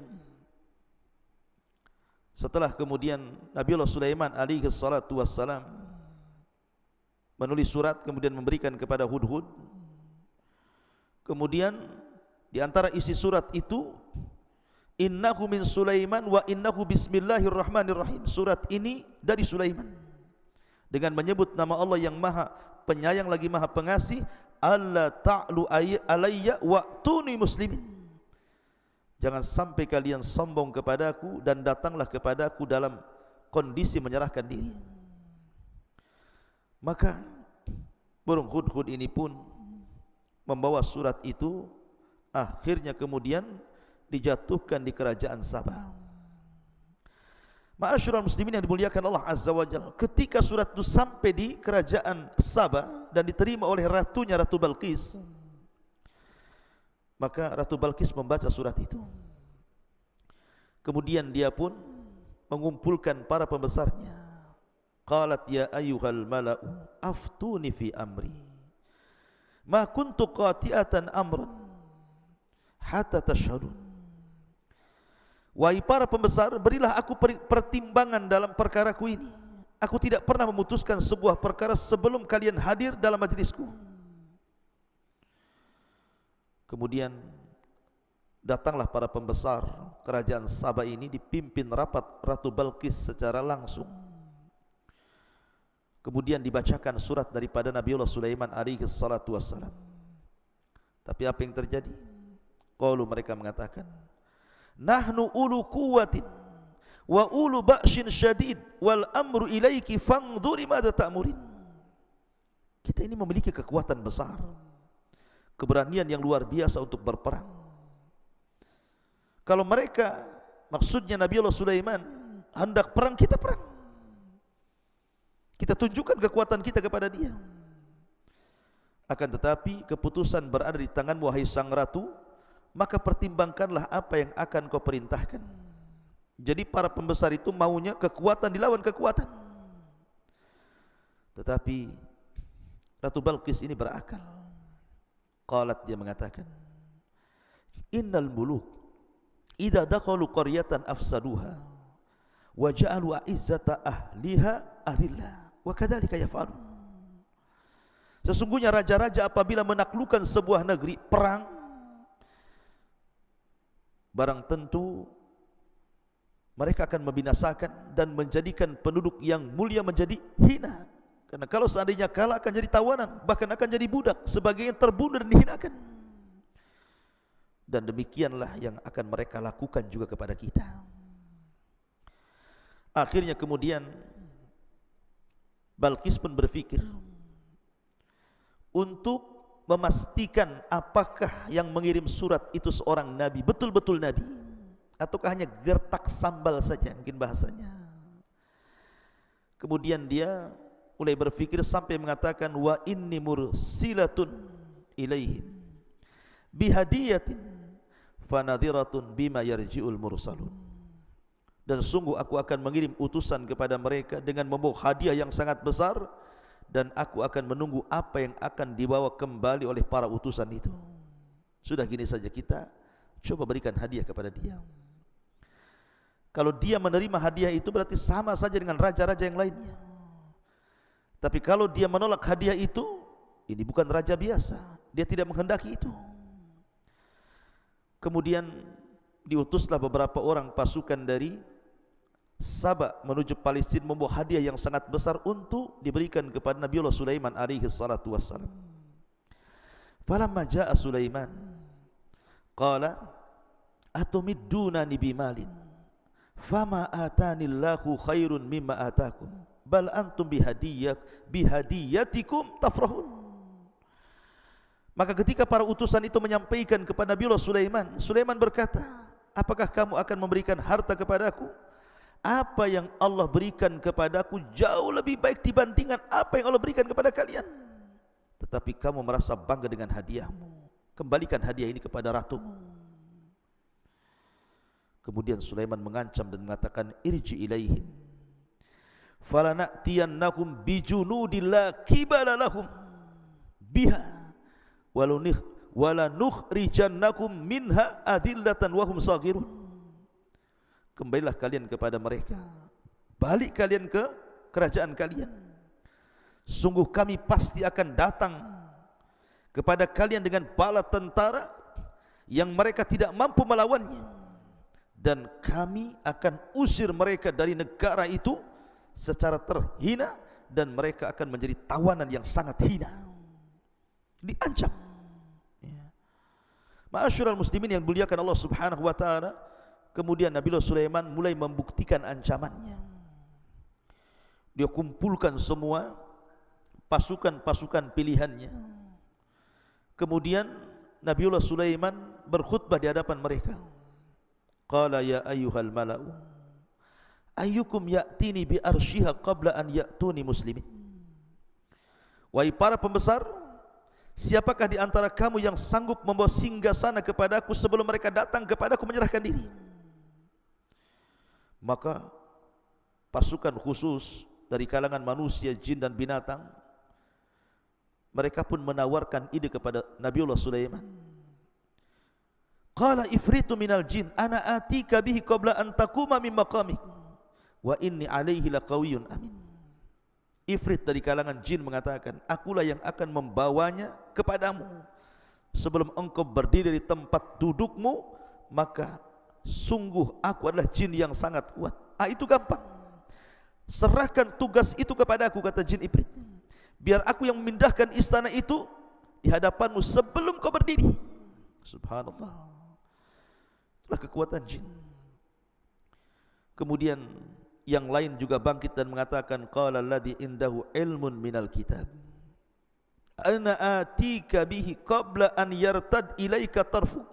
setelah kemudian Nabiullah Sulaiman alaihi salatu wassalam menulis surat kemudian memberikan kepada Hudhud. Kemudian di antara isi surat itu, innahu min Sulaiman wa innahu bismillahirrahmanirrahim. Surat ini dari Sulaiman dengan menyebut nama Allah yang Maha Penyayang lagi Maha Pengasih. Alla ta'lu alayya wa'tuni muslimin. Jangan sampai kalian sombong kepadaku dan datanglah kepadaku dalam kondisi menyerahkan diri. Maka burung Hudhud ini pun membawa surat itu, akhirnya kemudian dijatuhkan di kerajaan Saba. Ma'asyiral muslimin yang dimuliakan Allah Azza wa Jalla, ketika surat itu sampai di kerajaan Saba dan diterima oleh ratunya, Ratu Balqis, maka Ratu Balqis membaca surat itu. Kemudian dia pun mengumpulkan para pembesarnya. Qalat ya ayyuhal mala'u aftuni fi amri ma kuntu qati'atan amran hatta tashhadun. Wahai para pembesar, berilah aku pertimbangan dalam perkaraku ini. Aku tidak pernah memutuskan sebuah perkara sebelum kalian hadir dalam majlisku. Kemudian datanglah para pembesar kerajaan Saba ini, dipimpin rapat Ratu Balqis secara langsung. Kemudian dibacakan surat daripada Nabiullah Sulaiman alaihi salatu wassalam. Tapi apa yang terjadi? Qalu, mereka mengatakan, nahnu ulu quwwatin wa ulu ba'shin syadid wal amru ilaiki fangduri madza ta'murin. Kita ini memiliki kekuatan besar, keberanian yang luar biasa untuk berperang. Kalau mereka, maksudnya Nabiullah Sulaiman, hendak perang, kita perang. Kita tunjukkan kekuatan kita kepada dia. Akan tetapi keputusan berada di tanganmu wahai sang ratu, maka pertimbangkanlah apa yang akan kau perintahkan. Jadi para pembesar itu maunya kekuatan dilawan kekuatan. Tetapi Ratu Balqis ini berakal. Qalat, dia mengatakan, innal muluk idza dakhalu qaryatan afsaduha wa ja'alu a'izzata ahliha adillah wa kadzalika yaf'alun. Sesungguhnya raja-raja apabila menaklukkan sebuah negeri, perang, barang tentu mereka akan membinasakan dan menjadikan penduduk yang mulia menjadi hina. Karena kalau seandainya kalah akan jadi tawanan, bahkan akan jadi budak, sebagai yang terbunuh dan dihinakan. Dan demikianlah yang akan mereka lakukan juga kepada kita. Akhirnya kemudian Balqis pun berpikir untuk memastikan apakah yang mengirim surat itu seorang nabi, betul-betul nabi, ataukah hanya gertak sambal saja, mungkin bahasanya. Kemudian dia mulai berpikir sampai mengatakan, wa inni mursilatun ilaihim bihadiyatin fanadhiratun bima yarji'ul mursalun. Dan sungguh aku akan mengirim utusan kepada mereka dengan membawa hadiah yang sangat besar, dan aku akan menunggu apa yang akan dibawa kembali oleh para utusan itu. Sudah gini saja, kita Coba berikan hadiah kepada dia. Kalau dia menerima hadiah itu berarti sama saja dengan raja-raja yang lainnya. Tapi kalau dia menolak hadiah itu, ini bukan raja biasa. Dia tidak menghendaki itu. Kemudian diutuslah beberapa orang pasukan dari Sabah menuju Palestina membawa hadiah yang sangat besar untuk diberikan kepada Nabiullah Sulaiman alaihi salatu wassalam. Falamma jaa Sulaiman qala atumiddunani bimalin fama atanillahu khairun mimma atakum bal antum bihadiyatikum tafrahun. Maka ketika para utusan itu menyampaikan kepada Nabiullah Sulaiman, Sulaiman berkata, apakah kamu akan memberikan harta kepadaku? Apa yang Allah berikan kepadaku jauh lebih baik dibandingkan apa yang Allah berikan kepada kalian. Tetapi kamu merasa bangga dengan hadiahmu. Kembalikan hadiah ini kepada ratumu. Kemudian Sulaiman mengancam dan mengatakan, irji ilaihim falana'tiyannakum bijunudin la kibala lahum biha walanukhrijannakum minha adillatan wahum saghirun. Kembalilah kalian kepada mereka, balik kalian ke kerajaan kalian. Sungguh kami pasti akan datang kepada kalian dengan bala tentara yang mereka tidak mampu melawannya, dan kami akan usir mereka dari negara itu secara terhina, dan mereka akan menjadi tawanan yang sangat hina. Diancam. Ma'asyiral muslimin yang dimuliakan Allah Subhanahu wa taala, kemudian Nabiullah Sulaiman mulai membuktikan ancamannya. Dia kumpulkan semua pasukan-pasukan pilihannya. Kemudian Nabiullah Sulaiman berkhutbah di hadapan mereka. Qala ya ayyuhal mala'u ayyukum ya'tini bi arsyiha qabla an ya'tuni muslimin. Wahai para pembesar, siapakah di antara kamu yang sanggup membawa singgasana kepadaku sebelum mereka datang kepadaku menyerahkan diri? Maka pasukan khusus dari kalangan manusia, jin dan binatang, mereka pun menawarkan ide kepada Nabiullah Sulaiman. Qala ifritu minal jin ana atika bihi qabla an taquma min maqamik wa inni alaihi laqawiyyun amin. Ifrit dari kalangan jin mengatakan, akulah yang akan membawanya kepadamu sebelum engkau berdiri dari tempat dudukmu, maka sungguh aku adalah jin yang sangat kuat. Itu gampang. Serahkan tugas itu kepadaku, kata jin Ifrit. Biar aku yang memindahkan istana itu di hadapanmu sebelum kau berdiri. Subhanallah. Itulah kekuatan jin. Kemudian yang lain juga bangkit dan mengatakan, qala alladhi indahu ilmun minal kitab ana atika bihi qabla an yartad ilaika tarfu.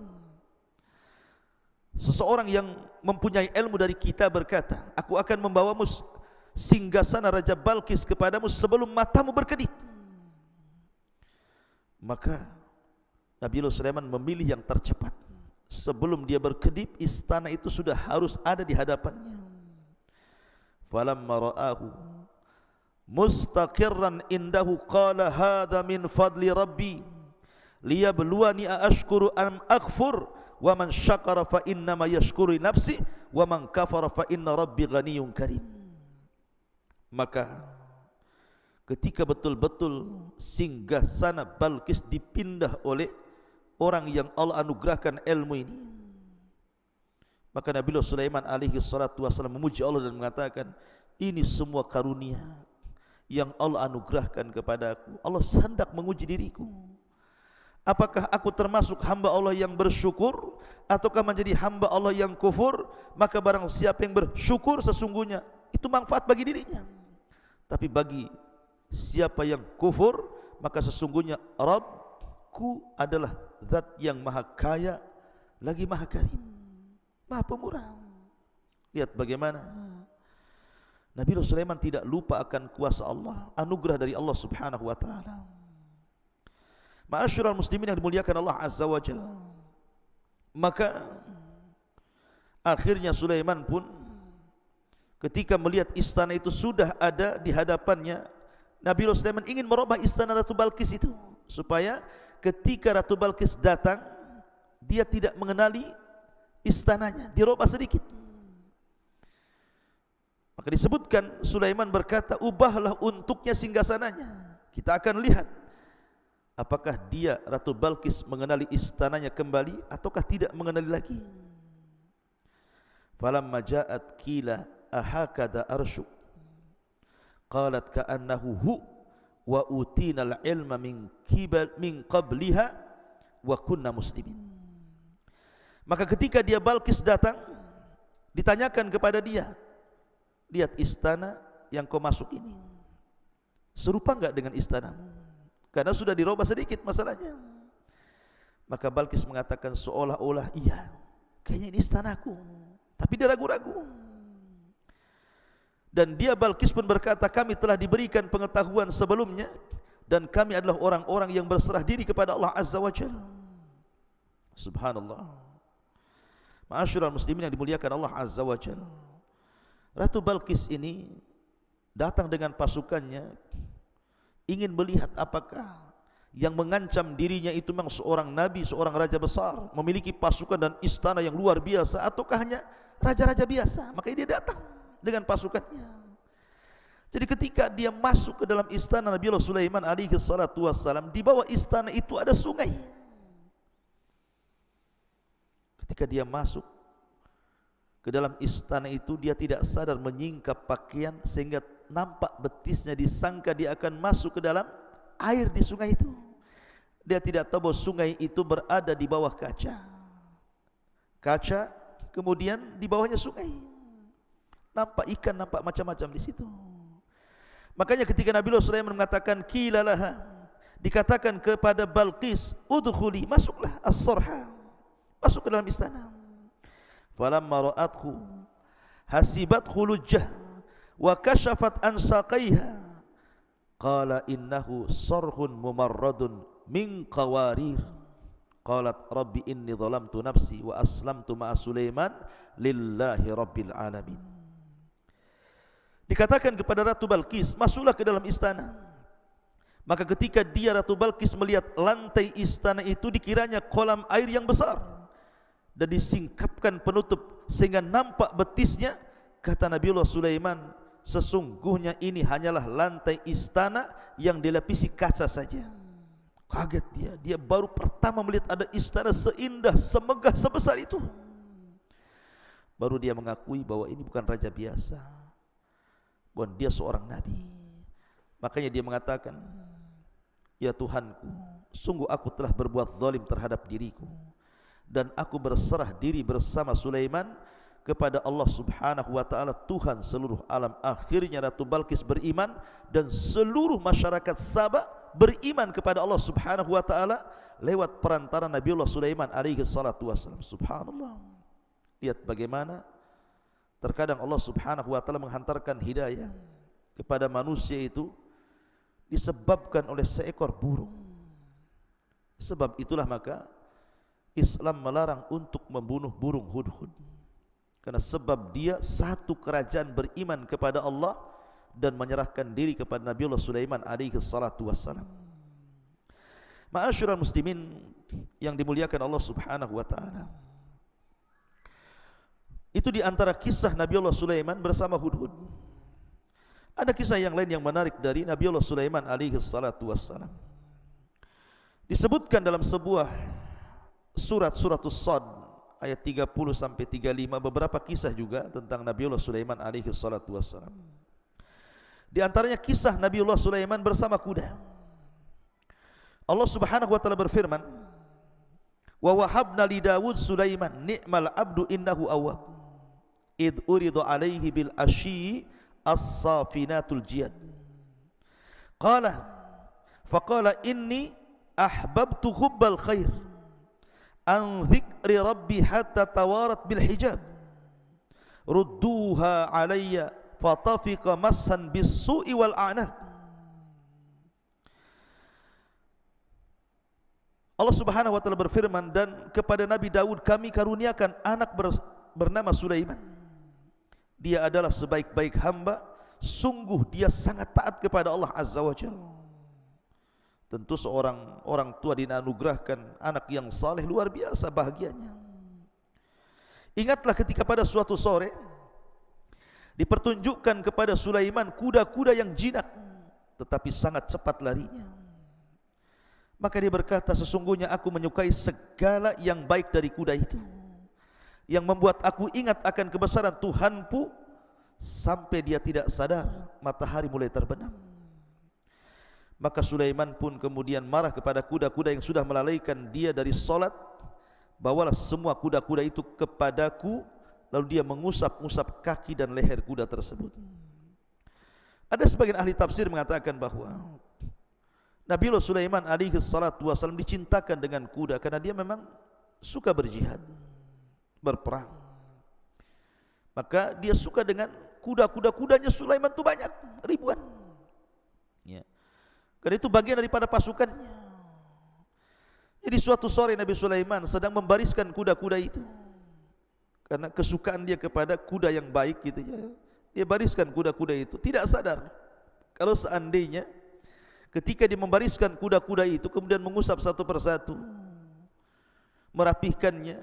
Seseorang yang mempunyai ilmu dari kita berkata, aku akan membawamu singgasana Raja Balkis kepadamu sebelum matamu berkedip. Maka Nabiullah Sulaiman memilih yang tercepat. Sebelum dia berkedip, istana itu sudah harus ada di hadapannya. Falamma ra'ahu mustaqirran indahu qala hadha min fadli rabbi liyabluwani aashkuru am akfur wa man syakara fa innama yashkuru nafsi wa man kafara fa inna rabbi ghaniyyun karim. Maka ketika betul-betul singgasana Balkis dipindah oleh orang yang Allah anugerahkan ilmu ini, maka Nabiullah Sulaiman alaihi salatu wasallam memuji Allah dan mengatakan, ini semua karunia yang Allah anugerahkan kepadaku. Allah hendak menguji diriku. Apakah aku termasuk hamba Allah yang bersyukur ataukah menjadi hamba Allah yang kufur? Maka barang siapa yang bersyukur sesungguhnya itu manfaat bagi dirinya. Tapi bagi siapa yang kufur, maka sesungguhnya Rabbku adalah zat yang maha kaya lagi maha karim, maha pemurah. Lihat bagaimana Nabiullah Sulaiman tidak lupa akan kuasa Allah, anugerah dari Allah Subhanahu wa taala. Ma'asyiral muslimin yang dimuliakan Allah Azza wa Jalla. Maka akhirnya Sulaiman pun ketika melihat istana itu sudah ada di hadapannya, Nabiullah Sulaiman ingin merubah istana Ratu Balkis itu supaya ketika Ratu Balkis datang dia tidak mengenali istananya, dirubah sedikit. Maka disebutkan Sulaiman berkata, ubahlah untuknya singgasananya. Kita akan lihat apakah dia Ratu Balqis mengenali istananya kembali ataukah tidak mengenali lagi. Falamma ja'at qila ahakada arsyuk qalat ka'annahu hu wa utinal ilma min qabliha wa kunna muslimin. Maka ketika dia Balqis datang, ditanyakan kepada dia, lihat istana yang kau masuk ini, serupa enggak dengan istanamu? Karena sudah dirubah sedikit masalahnya. Maka Balqis mengatakan seolah-olah iya, kayaknya ini istanaku. Tapi dia ragu-ragu. Dan dia Balqis pun berkata, kami telah diberikan pengetahuan sebelumnya dan kami adalah orang-orang yang berserah diri kepada Allah Azza wa Jalla. Subhanallah. Ma'asyiral muslimin yang dimuliakan Allah Azza wa Jalla, Ratu Balqis ini datang dengan pasukannya, ingin melihat apakah yang mengancam dirinya itu memang seorang nabi, seorang raja besar, memiliki pasukan dan istana yang luar biasa, ataukah hanya raja-raja biasa. Makanya dia datang dengan pasukannya. Jadi ketika dia masuk ke dalam istana Nabiullah Sulaiman alaihi salatu wassalam, di bawah istana itu ada sungai. Ketika dia masuk ke dalam istana itu, dia tidak sadar menyingkap pakaian sehingga nampak betisnya, disangka dia akan masuk ke dalam air di sungai itu. Dia tidak tahu bahwa sungai itu berada di bawah kaca. Kaca, kemudian di bawahnya sungai. Nampak ikan, nampak macam-macam di situ. Makanya ketika Nabiullah Sulaiman mengatakan kilalaha, dikatakan kepada Balqis, udkhuli, masuklah as-sarha, masuk ke dalam istana. Falamma ra'athu hasibathu lujjah wa kashafat an saqaiha qala innahu sarhun mumarradun min qawarir qalat rabbi inni zalamtu nafsi wa aslamtu ma'a Sulaiman lillahi rabbil alamin. Dikatakan kepada Ratu Balqis, masuklah ke dalam istana. Maka ketika dia Ratu Balqis melihat lantai istana itu, dikiranya kolam air yang besar dan disingkapkan penutup sehingga nampak betisnya. Kata Nabiullah Sulaiman, sesungguhnya ini hanyalah lantai istana yang dilapisi kaca saja. Kaget dia baru pertama melihat ada istana seindah, semegah, sebesar itu. Baru dia mengakui bahwa ini bukan raja biasa, bahwa dia seorang nabi. Makanya dia mengatakan, ya Tuhanku, sungguh aku telah berbuat zalim terhadap diriku, dan aku berserah diri bersama Sulaiman kepada Allah Subhanahu wa ta'ala, Tuhan seluruh alam. Akhirnya Ratu Balqis beriman dan seluruh masyarakat Sabah beriman kepada Allah Subhanahu wa ta'ala lewat perantara Nabiullah Sulaiman alaihi salatu wassalam. Subhanallah. Lihat bagaimana terkadang Allah Subhanahu wa ta'ala menghantarkan hidayah kepada manusia itu disebabkan oleh seekor burung. Sebab itulah maka Islam melarang untuk membunuh burung hudhud, karena sebab dia satu kerajaan beriman kepada Allah dan menyerahkan diri kepada Nabiullah Sulaiman alaihi salatu wassalam. Ma'asyiral muslimin yang dimuliakan Allah Subhanahu wa ta'ala, itu di antara kisah Nabiullah Sulaiman bersama hudhud. Ada kisah yang lain yang menarik dari Nabiullah Sulaiman alaihi salatu wassalam. Disebutkan dalam sebuah Suratus Sad ayat 30 sampai 35 beberapa kisah juga tentang Nabiullah Sulaiman alaihi salatu wassalam. Di antaranya kisah Nabiullah Sulaiman bersama kuda. Allah Subhanahu wa taala berfirman, "Wa wahabna li Daud Sulaiman ni'mal abdu innahu awwab. Id uridu alaihi bil asyi as-safinatul jiyad. Qala faqala inni ahbabtu hubbal khair an dzikri rabbi hatta tawarat bil hijab rudduha alayya fatafiqa massan bis su'i wal a'naq." Allah Subhanahu wa taala berfirman, dan kepada Nabi Daud kami karuniakan anak bernama Sulaiman. Dia adalah sebaik-baik hamba, sungguh dia sangat taat kepada Allah Azza wa Jalla. Tentu seorang orang tua dianugerahkan anak yang saleh, luar biasa bahagianya. Ingatlah ketika pada suatu sore dipertunjukkan kepada Sulaiman kuda-kuda yang jinak tetapi sangat cepat larinya. Maka dia berkata, sesungguhnya aku menyukai segala yang baik dari kuda itu, yang membuat aku ingat akan kebesaran Tuhanku sampai dia tidak sadar matahari mulai terbenam. Maka Sulaiman pun kemudian marah kepada kuda-kuda yang sudah melalaikan dia dari solat. Bawalah semua kuda-kuda itu kepadaku. Lalu dia mengusap-usap kaki dan leher kuda tersebut. Ada sebagian ahli tafsir mengatakan bahwa Nabiullah Sulaiman alaihi salatu wasallam dicintakan dengan kuda karena dia memang suka berjihad, berperang. Maka dia suka dengan kuda-kudanya Sulaiman itu banyak, ribuan. Ya. Karena itu bagian daripada pasukannya. Jadi suatu sore Nabi Sulaiman sedang membariskan kuda-kuda itu. Karena kesukaan dia kepada kuda yang baik gitu ya. Dia bariskan kuda-kuda itu, tidak sadar kalau seandainya ketika dia membariskan kuda-kuda itu kemudian mengusap satu persatu, merapihkannya,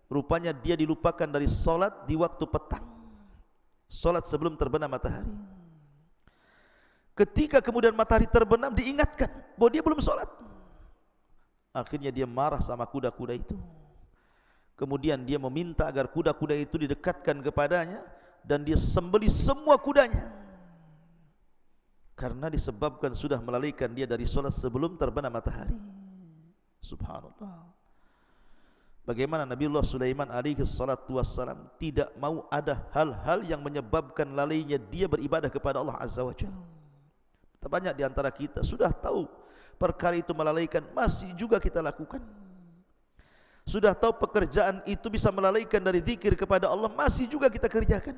rupanya dia dilupakan dari solat di waktu petang, solat sebelum terbenam matahari. Ketika kemudian matahari terbenam diingatkan bahwa dia belum sholat. Akhirnya dia marah sama kuda-kuda itu. Kemudian dia meminta agar kuda-kuda itu didekatkan kepadanya dan dia sembelih semua kudanya. Karena disebabkan sudah melalaikan dia dari sholat sebelum terbenam matahari. Subhanallah. Bagaimana Nabiullah Sulaiman alaihi salatu wassalam tidak mau ada hal-hal yang menyebabkan lalainya dia beribadah kepada Allah Azza wa Jalla. Banyak di antara kita sudah tahu perkara itu melalaikan, masih juga kita lakukan. Sudah tahu pekerjaan itu bisa melalaikan dari zikir kepada Allah, masih juga kita kerjakan.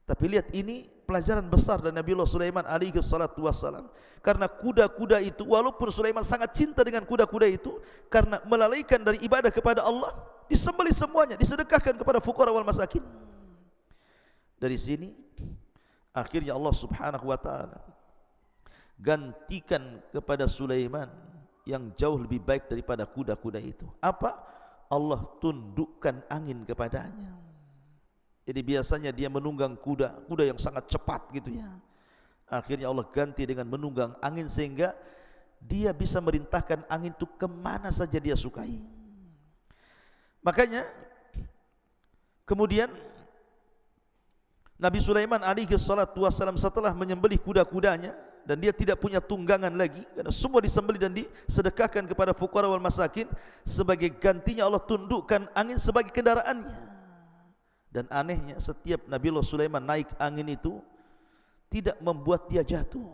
Tapi lihat, ini pelajaran besar dari Nabiullah Sulaiman alaihi salatu wassalam. Karena kuda-kuda itu, walaupun Sulaiman sangat cinta dengan kuda-kuda itu, karena melalaikan dari ibadah kepada Allah, disembelih semuanya, disedekahkan kepada fuqara wal masakin. Dari sini akhirnya Allah Subhanahu wa ta'ala gantikan kepada Sulaiman yang jauh lebih baik daripada kuda-kuda itu. Apa? Allah tundukkan angin kepadanya. Jadi biasanya dia menunggang kuda yang sangat cepat gitu ya. Akhirnya Allah ganti dengan menunggang angin sehingga dia bisa merintahkan angin itu kemana saja dia sukai. Makanya kemudian Nabi Sulaiman alaihi salatu wassalam setelah menyembelih kuda-kudanya dan dia tidak punya tunggangan lagi karena semua disembelih dan disedekahkan kepada fuqara wal masakin, sebagai gantinya Allah tundukkan angin sebagai kendaraannya. Dan anehnya setiap Nabiullah Sulaiman naik angin itu tidak membuat dia jatuh.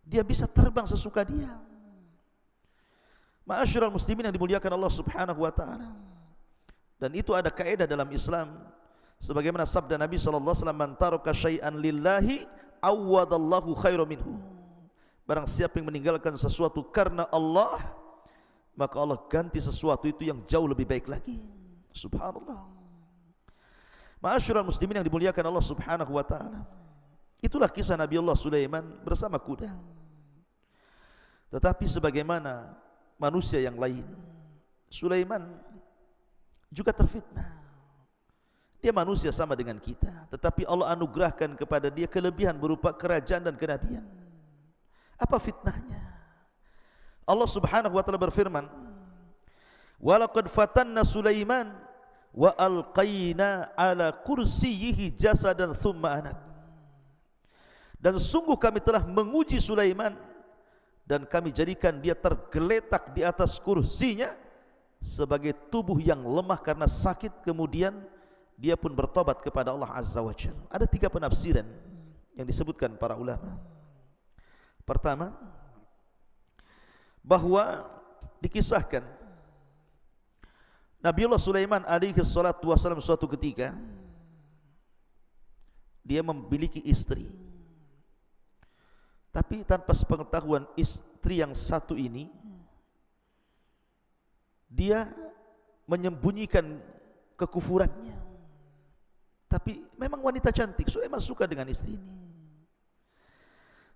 Dia bisa terbang sesuka dia. Ma'asyiral muslimin yang dimuliakan Allah Subhanahu wa ta'ala. Dan itu ada kaidah dalam Islam. Sebagaimana sabda Nabi sallallahu alaihi wasallam, "Man taraka syai'an lillahi awwadallahu khairan minhu." Barang siapa yang meninggalkan sesuatu karena Allah, maka Allah ganti sesuatu itu yang jauh lebih baik lagi. Subhanallah. Ma'asyiral muslimin yang dimuliakan Allah Subhanahu wa ta'ala. Itulah kisah Nabiullah Sulaiman bersama kuda. Tetapi sebagaimana manusia yang lain, Sulaiman juga terfitnah. Dia manusia sama dengan kita, tetapi Allah anugerahkan kepada dia kelebihan berupa kerajaan dan kenabian. Apa fitnahnya? Allah Subhanahu wa ta'ala berfirman, "Walaqad fatanna Sulaiman wa alqaina ala kursiyyihi jasadan thumma anab." Dan sungguh kami telah menguji Sulaiman dan kami jadikan dia tergeletak di atas kursinya sebagai tubuh yang lemah karena sakit, kemudian dia pun bertobat kepada Allah Azza wa Jalla. Ada 3 penafsiran yang disebutkan para ulama. Pertama, bahwa dikisahkan Nabiullah Sulaiman alaihi salatu wassalam suatu ketika dia memiliki istri, tapi tanpa sepengetahuan istri yang satu ini, dia menyembunyikan kekufurannya. Tapi memang wanita cantik, Sulaiman suka dengan istri ini.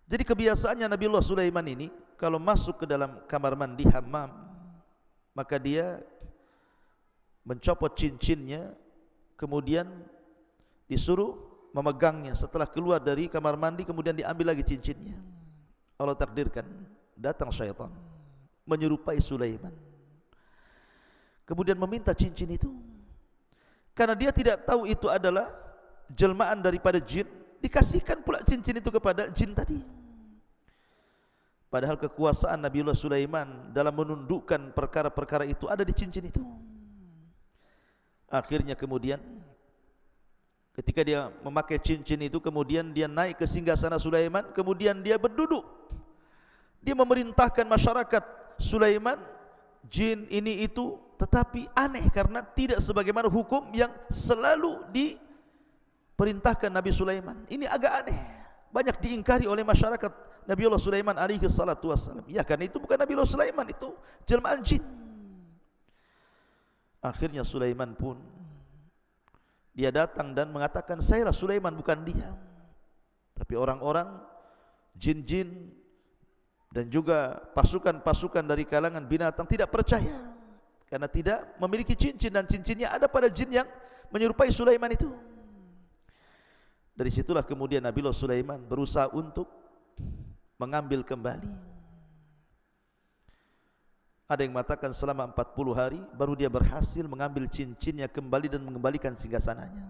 Jadi kebiasaannya Nabiullah Sulaiman ini kalau masuk ke dalam kamar mandi hammam, maka dia mencopot cincinnya, kemudian disuruh memegangnya. Setelah keluar dari kamar mandi, kemudian diambil lagi cincinnya. Allah takdirkan, datang syaitan menyerupai Sulaiman, kemudian meminta cincin itu. Karena dia tidak tahu itu adalah jelmaan daripada jin, dikasihkan pula cincin itu kepada jin tadi. Padahal kekuasaan Nabiullah Sulaiman dalam menundukkan perkara-perkara itu ada di cincin itu. Akhirnya kemudian ketika dia memakai cincin itu, kemudian dia naik ke singgasana Sulaiman, kemudian dia berduduk. Dia memerintahkan masyarakat Sulaiman, jin ini itu, tetapi aneh karena tidak sebagaimana hukum yang selalu diperintahkan Nabi Sulaiman. Ini agak aneh, banyak diingkari oleh masyarakat Nabiullah Sulaiman alaihi salatu wassalam. Ya, karena itu bukan Nabiullah Sulaiman, itu jelmaan jin. Akhirnya Sulaiman pun dia datang dan mengatakan, saya lah Sulaiman, bukan dia. Tapi orang-orang jin-jin dan juga pasukan-pasukan dari kalangan binatang tidak percaya, karena tidak memiliki cincin, dan cincinnya ada pada jin yang menyerupai Sulaiman itu. Dari situlah kemudian Nabiullah Sulaiman berusaha untuk mengambil kembali. Ada yang mengatakan selama 40 hari baru dia berhasil mengambil cincinnya kembali dan mengembalikan singgasananya.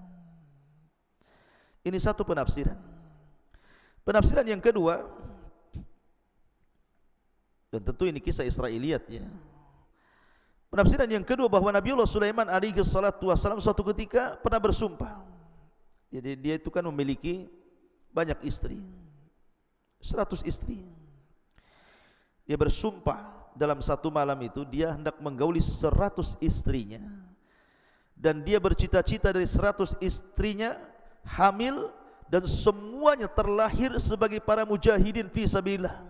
Ini satu penafsiran. Penafsiran yang kedua, dan tentu ini kisah Israiliyat ya. Penafsiran yang kedua bahwa Nabiullah Sulaiman alaihi salatu wassalam suatu ketika pernah bersumpah. Jadi dia itu kan memiliki banyak istri, 100 istri. Dia bersumpah dalam satu malam itu dia hendak menggauli 100 istrinya, dan dia bercita-cita dari 100 istrinya hamil, dan semuanya terlahir sebagai para mujahidin fi sabilillah.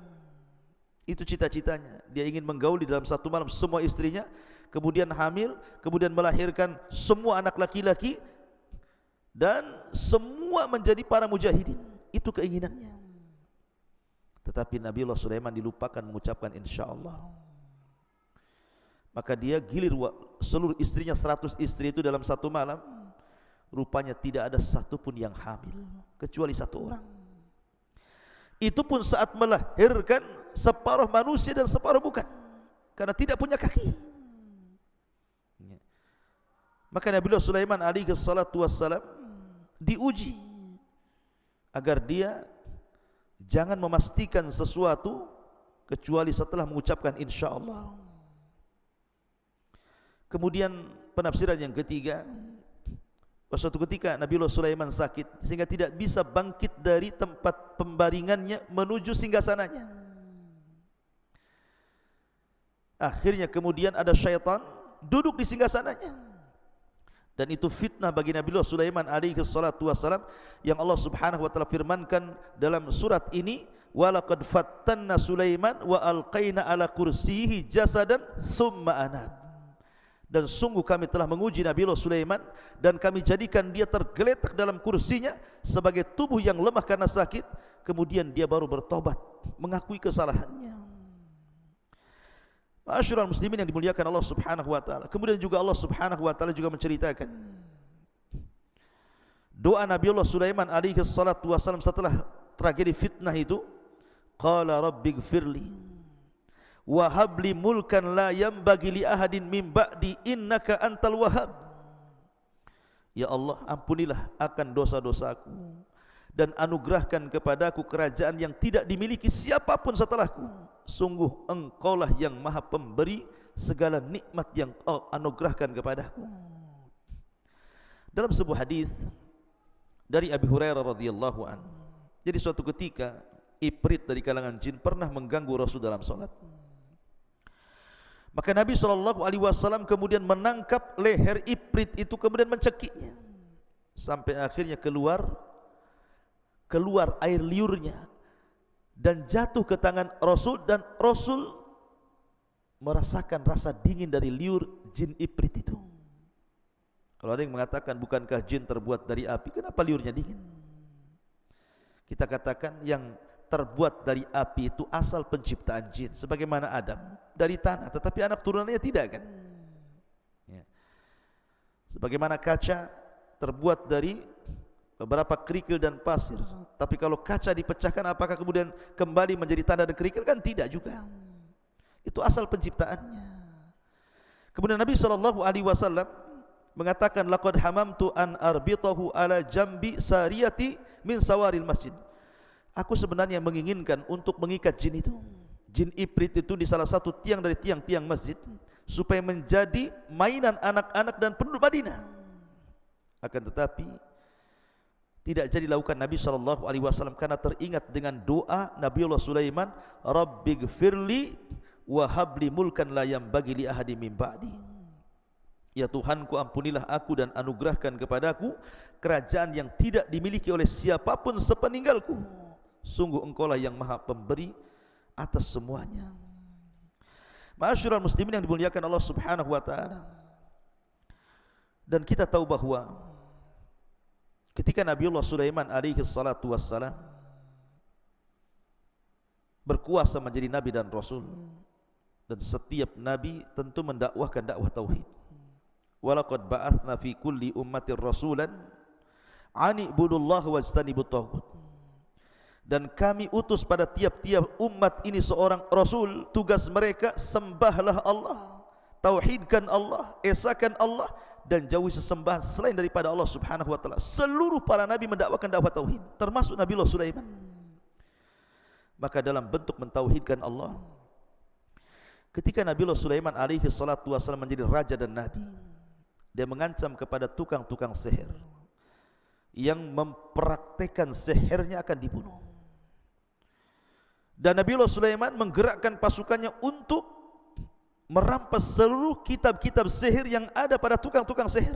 Itu cita-citanya. Dia ingin menggauli dalam satu malam semua istrinya, kemudian hamil, kemudian melahirkan semua anak laki-laki, dan semua menjadi para mujahidin. Itu keinginannya. Tetapi Nabiullah Sulaiman dilupakan mengucapkan insyaallah. Maka dia gilir seluruh istrinya, 100 istri itu dalam satu malam. Rupanya tidak ada satupun yang hamil, kecuali satu orang. Itu pun saat melahirkan separuh manusia dan separuh bukan, karena tidak punya kaki. Maka Nabiullah Sulaiman alaihi salatu wassalam diuji agar dia jangan memastikan sesuatu kecuali setelah mengucapkan insyaallah. Kemudian penafsiran yang ketiga, suatu ketika Nabiullah Sulaiman sakit sehingga tidak bisa bangkit dari tempat pembaringannya menuju singgasananya. Akhirnya kemudian ada syaitan duduk di singgasananya, dan itu fitnah bagi Nabiullah Sulaiman alaihi salatu wassalam, yang Allah Subhanahu wa taala firmankan dalam surat ini, walaqad fattanna Sulaiman wa alqaina ala kursiyihi jasadan thumma anab. Dan sungguh kami telah menguji Nabiullah Sulaiman, dan kami jadikan dia tergeletak dalam kursinya sebagai tubuh yang lemah karena sakit, kemudian dia baru bertobat, mengakui kesalahannya. Ma'asyiral muslimin yang dimuliakan Allah Subhanahu wa taala. Kemudian juga Allah Subhanahu wa taala juga menceritakan doa Nabiullah Sulaiman alaihi salatu wassalam setelah tragedi fitnah itu. Qala rabbighfirli wa habli mulkan la yanbaghi li ahadin min ba'di innaka antal wahhab. Ya Allah, ampunilah akan dosa-dosaku dan anugerahkan kepadaku kerajaan yang tidak dimiliki siapapun setelahku. Sungguh Engkaulah yang Maha Pemberi segala nikmat yang Kau anugerahkan kepadaku. Dalam sebuah hadis dari Abi Hurairah radhiyallahu an, jadi suatu ketika Ifrit dari kalangan jin pernah mengganggu Rasul dalam salat. Maka Nabi SAW kemudian menangkap leher Ifrit itu, kemudian mencekiknya sampai akhirnya keluar air liurnya dan jatuh ke tangan Rasul, dan Rasul merasakan rasa dingin dari liur jin Ifrit itu. Kalau ada yang mengatakan bukankah jin terbuat dari api, kenapa liurnya dingin? Kita katakan yang terbuat dari api itu asal penciptaan jin, sebagaimana Adam dari tanah, tetapi anak turunannya tidak kan? Ya. Sebagaimana kaca terbuat dari beberapa kerikil dan pasir, tapi kalau kaca dipecahkan apakah kemudian kembali menjadi tanah dan kerikil? Kan tidak juga. Itu asal penciptaannya. Kemudian Nabi SAW mengatakan, laqad hamamtu an arbitahu ala jambi sariyati min sawaril masjid. Aku sebenarnya menginginkan untuk mengikat jin itu, jin ifrit itu, di salah satu tiang dari tiang-tiang masjid, supaya menjadi mainan anak-anak dan penduduk Madinah. Akan tetapi tidak jadi lakukan Nabi SAW, karena teringat dengan doa Nabiullah Sulaiman, Rabbighfirli wa habli mulkan la yanbaghi li ahadin min ba'di. Ya Tuhanku, ampunilah aku dan anugerahkan kepadaku kerajaan yang tidak dimiliki oleh siapapun sepeninggalku. Sungguh engkaulah yang maha pemberi atas semuanya. Ma'asyiral muslimin yang dimuliakan Allah Subhanahu wa ta'ala. Dan kita tahu bahwa ketika Nabiullah Sulaiman alaihi salatu wassalam berkuasa menjadi nabi dan rasul, dan setiap nabi tentu mendakwahkan dakwah tauhid. Walaqad ba'atsna fi kulli ummatin rasulan ani ibudullaha wajtanibut taghut. Dan kami utus pada tiap-tiap umat ini seorang rasul, tugas mereka sembahlah Allah, tauhidkan Allah, esakan Allah, dan jauhi sesembahan selain daripada Allah Subhanahu wa taala. Seluruh para nabi mendakwakan dakwah tauhid, termasuk Nabiullah Sulaiman. Maka dalam bentuk mentauhidkan Allah, ketika Nabiullah Sulaiman alaihi salatu wasallam menjadi raja dan nabi, dia mengancam kepada tukang-tukang sihir yang mempraktekkan sihirnya akan dibunuh. Dan Nabiullah Sulaiman menggerakkan pasukannya untuk merampas seluruh kitab-kitab sihir yang ada pada tukang-tukang sihir.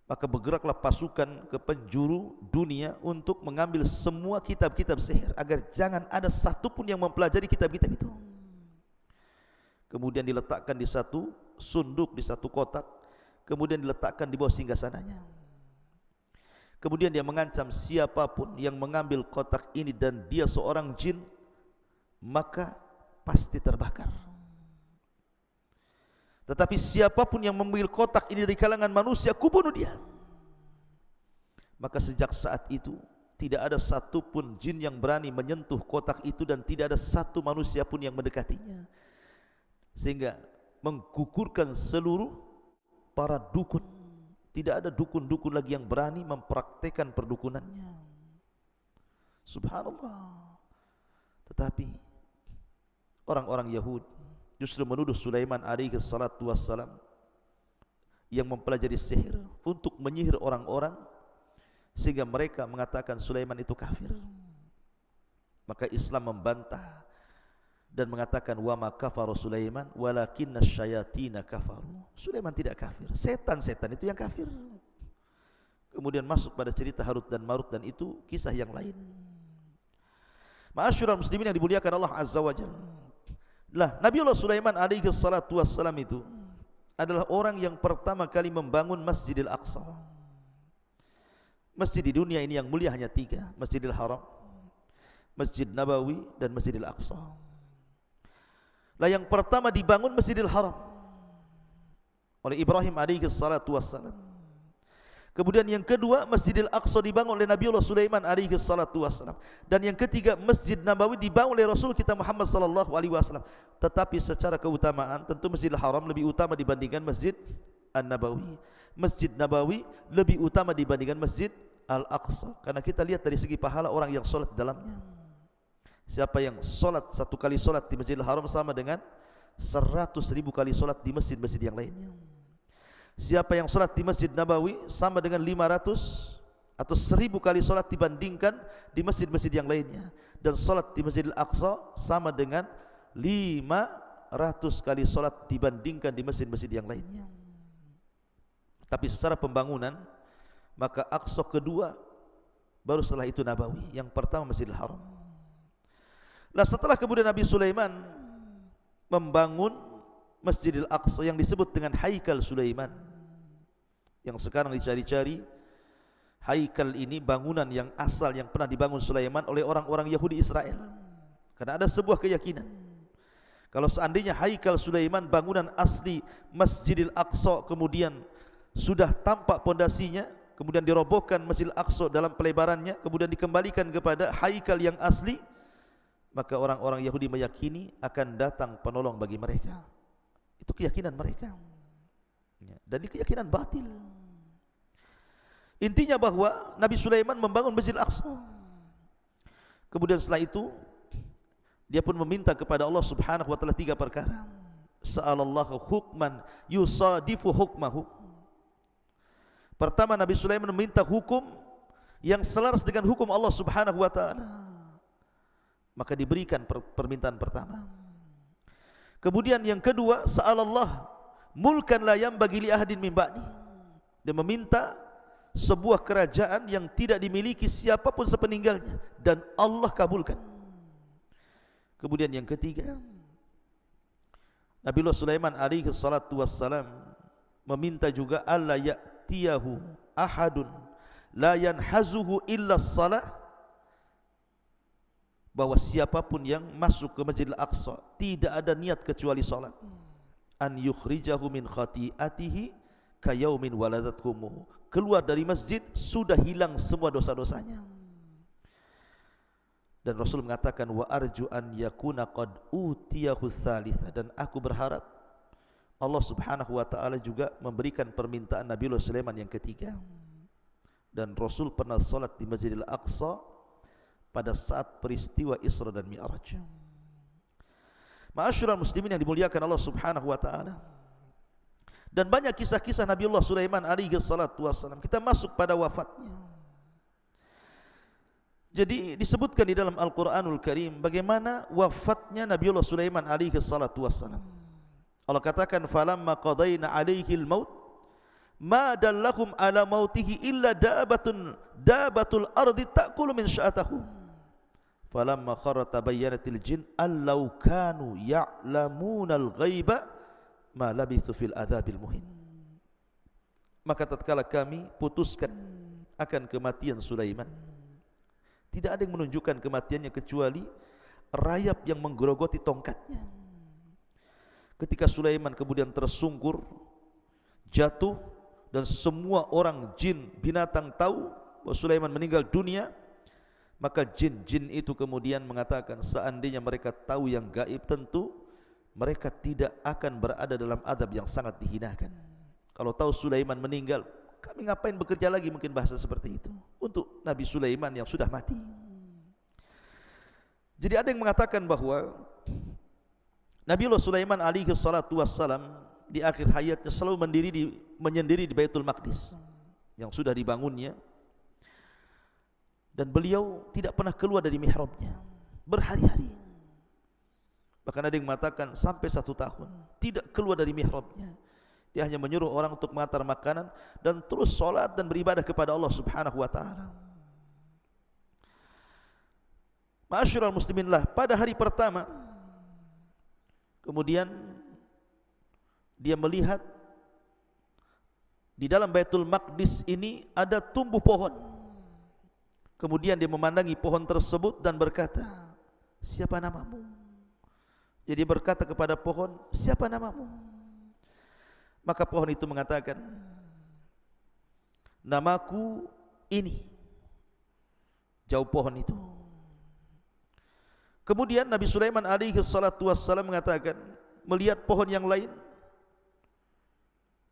Maka bergeraklah pasukan ke penjuru dunia untuk mengambil semua kitab-kitab sihir, agar jangan ada satupun yang mempelajari kitab-kitab itu. Kemudian diletakkan di satu sunduk, di satu kotak, kemudian diletakkan di bawah singgasananya. Kemudian dia mengancam, siapapun yang mengambil kotak ini dan dia seorang jin, maka pasti terbakar. Tetapi siapapun yang mengambil kotak ini dari kalangan manusia, kubunuh dia. Maka sejak saat itu tidak ada satupun jin yang berani menyentuh kotak itu, dan tidak ada satu manusia pun yang mendekatinya, sehingga menggugurkan seluruh para dukun. Tidak ada dukun-dukun lagi yang berani mempraktekkan perdukunannya. Subhanallah. Tetapi orang-orang Yahudi justru menuduh Sulaiman alaihi salatu wassalam yang mempelajari sihir untuk menyihir orang-orang, sehingga mereka mengatakan Sulaiman itu kafir. Maka Islam membantah dan mengatakan, wa ma kafara Sulaiman walakinna syayatina kafaru. Sulaiman tidak kafir, setan-setan itu yang kafir. Kemudian masuk pada cerita Harut dan Marut, dan itu kisah yang lain. Ma'asyiral muslimin yang dimuliakan Allah Azza wa Jalla. Lah, Nabiullah Sulaiman alaihi salatu wassalam itu adalah orang yang pertama kali membangun Masjidil Aqsa. Masjid di dunia ini yang mulia hanya 3, Masjidil Haram, Masjid Nabawi, dan Masjidil Aqsa. Lah, yang pertama dibangun Masjidil Haram oleh Ibrahim alaihi salatu wassalam. Kemudian yang kedua Masjidil Aqsa dibangun oleh Nabiullah Sulaiman alaihi salatu wassalam. Dan yang ketiga Masjid Nabawi dibangun oleh Rasul kita Muhammad sallallahu alaihi wasallam. Tetapi secara keutamaan tentu Masjidil Haram lebih utama dibandingkan Masjid An-Nabawi. Masjid Nabawi lebih utama dibandingkan Masjid Al-Aqsa, karena kita lihat dari segi pahala orang yang sholat di dalamnya. Siapa yang sholat satu kali sholat di Masjidil Haram sama dengan 100.000 kali sholat di masjid-masjid yang lainnya. Siapa yang sholat di Masjid Nabawi sama dengan 500 atau 1.000 kali sholat dibandingkan di masjid-masjid yang lainnya. Dan sholat di Masjidil Aqsa sama dengan 500 kali sholat dibandingkan di masjid-masjid yang lainnya. Tapi secara pembangunan, maka Aqsa kedua, baru setelah itu Nabawi. Yang pertama Masjidil Haram. Nah, setelah kemudian Nabi Sulaiman membangun Masjidil Aqsa yang disebut dengan Haikal Sulaiman, yang sekarang dicari-cari haikal ini bangunan yang asal yang pernah dibangun Sulaiman oleh orang-orang Yahudi Israel. Karena ada sebuah keyakinan, kalau seandainya haikal Sulaiman, bangunan asli Masjidil Aqsa, kemudian sudah tampak pondasinya, kemudian dirobohkan Masjidil Aqsa dalam pelebarannya, kemudian dikembalikan kepada haikal yang asli, maka orang-orang Yahudi meyakini akan datang penolong bagi mereka. Itu keyakinan mereka, dan ini keyakinan batil. Intinya bahwa Nabi Sulaiman membangun Masjidil Aqsa. Kemudian setelah itu dia pun meminta kepada Allah Subhanahu wa taala 3 perkara. Sa'alallahu hukman yusadifu hukmahu. Pertama, Nabi Sulaiman meminta hukum yang selaras dengan hukum Allah Subhanahu wa taala. Maka diberikan permintaan pertama. Kemudian yang kedua, sa'alallah mulkan la yanbaghi li ahadin min ba'di. Dia meminta sebuah kerajaan yang tidak dimiliki siapapun sepeninggalnya, dan Allah kabulkan. Kemudian yang ketiga, Nabiullah Sulaiman alaihi salatu wassalam meminta juga alla ya'tiyahu ahadun la yanhazuhu illa salah, bahwa siapapun yang masuk ke Masjidil Aqsa tidak ada niat kecuali salat. An yukhrijahu min khati'atihi kayaumin waladathu ummuhu. Keluar dari masjid sudah hilang semua dosa-dosanya. Dan Rasul mengatakan wa arju an yakuna qad utiyahu tsalitsa, dan aku berharap Allah Subhanahu wa taala juga memberikan permintaan Nabiullah Sulaiman yang ketiga. Dan Rasul pernah salat di Masjidil Aqsa pada saat peristiwa Isra dan Mi'raj. Ma'asyiral muslimin yang dimuliakan Allah Subhanahu wa taala. Dan banyak kisah-kisah Nabiullah Sulaiman alaihi salatu wassalam. Kita masuk pada wafatnya. Jadi disebutkan di dalam Al-Quranul Karim bagaimana wafatnya Nabiullah Sulaiman alaihi salatu wassalam. Allah katakan falamma qadayna alaihi al-maut ma dallahum ala mautihi illa dabatul ardi ta'kulu min sya'atahu falamma kharra tabayyanatil jin allau kanu ya'lamunal ghaiba ma labithu fil adzabil muhin. Maka tatkala kami putuskan akan kematian Sulaiman, tidak ada yang menunjukkan kematiannya kecuali rayap yang menggerogoti tongkatnya. Ketika Sulaiman kemudian tersungkur, jatuh, dan semua orang, jin, binatang tahu bahwa Sulaiman meninggal dunia, maka jin-jin itu kemudian mengatakan seandainya mereka tahu yang gaib, tentu mereka tidak akan berada dalam adab yang sangat dihinakan. Kalau tahu Sulaiman meninggal, kami ngapain bekerja lagi, mungkin bahasa seperti itu untuk Nabi Sulaiman yang sudah mati. Jadi ada yang mengatakan bahwa Nabiullah Sulaiman alaihi salatu wassalam di akhir hayatnya selalu menyendiri di Baitul Maqdis yang sudah dibangunnya, dan beliau tidak pernah keluar dari mihrabnya berhari-hari. Bahkan ada yang mengatakan sampai 1 tahun tidak keluar dari mihrabnya. Dia hanya menyuruh orang untuk mengantar makanan dan terus sholat dan beribadah kepada Allah Subhanahu wa ta'ala. Ma'asyiral muslimin lah, pada hari pertama kemudian dia melihat di dalam Baitul Maqdis ini ada tumbuh pohon. Kemudian dia memandangi pohon tersebut dan berkata, siapa namamu? Jadi berkata kepada pohon, siapa namamu? Maka pohon itu mengatakan, namaku ini. Jauh pohon itu. Kemudian Nabi Sulaiman alaihi salatu wassalam mengatakan, melihat pohon yang lain,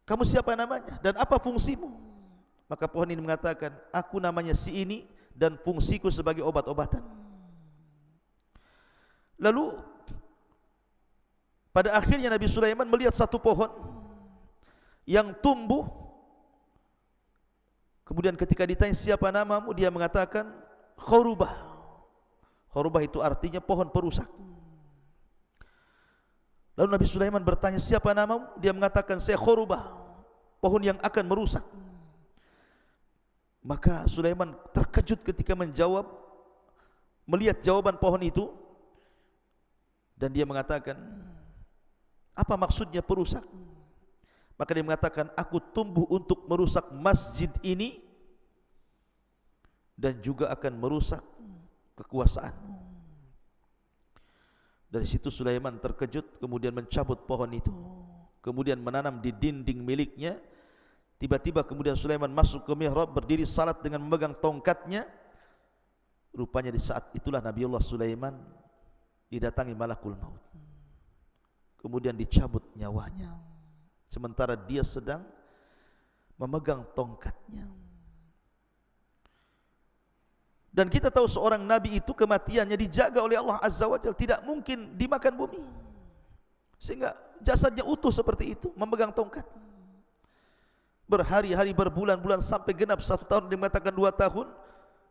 kamu siapa namanya dan apa fungsimu? Maka pohon ini mengatakan, aku namanya si ini dan fungsiku sebagai obat-obatan. Lalu pada akhirnya Nabi Sulaiman melihat satu pohon yang tumbuh. Kemudian ketika ditanya siapa namamu, dia mengatakan Khurubah. Khurubah itu artinya pohon perusak. Lalu Nabi Sulaiman bertanya siapa namamu, dia mengatakan saya Khurubah, pohon yang akan merusak. Maka Sulaiman terkejut ketika menjawab, melihat jawaban pohon itu, dan dia mengatakan, apa maksudnya perusak? Maka dia mengatakan, aku tumbuh untuk merusak masjid ini dan juga akan merusak kekuasaanmu. Dari situ Sulaiman terkejut, kemudian mencabut pohon itu, kemudian menanam di dinding miliknya. Tiba-tiba kemudian Sulaiman masuk ke mihrab, berdiri salat dengan memegang tongkatnya. Rupanya di saat itulah Nabiullah Sulaiman didatangi malakul maut, kemudian dicabut nyawanya, sementara dia sedang memegang tongkatnya. Dan kita tahu seorang nabi itu kematiannya dijaga oleh Allah Azza wa Jalla, tidak mungkin dimakan bumi, sehingga jasadnya utuh seperti itu, memegang tongkat. Berhari-hari, berbulan-bulan, sampai genap 1 tahun, dimatakan 2 tahun,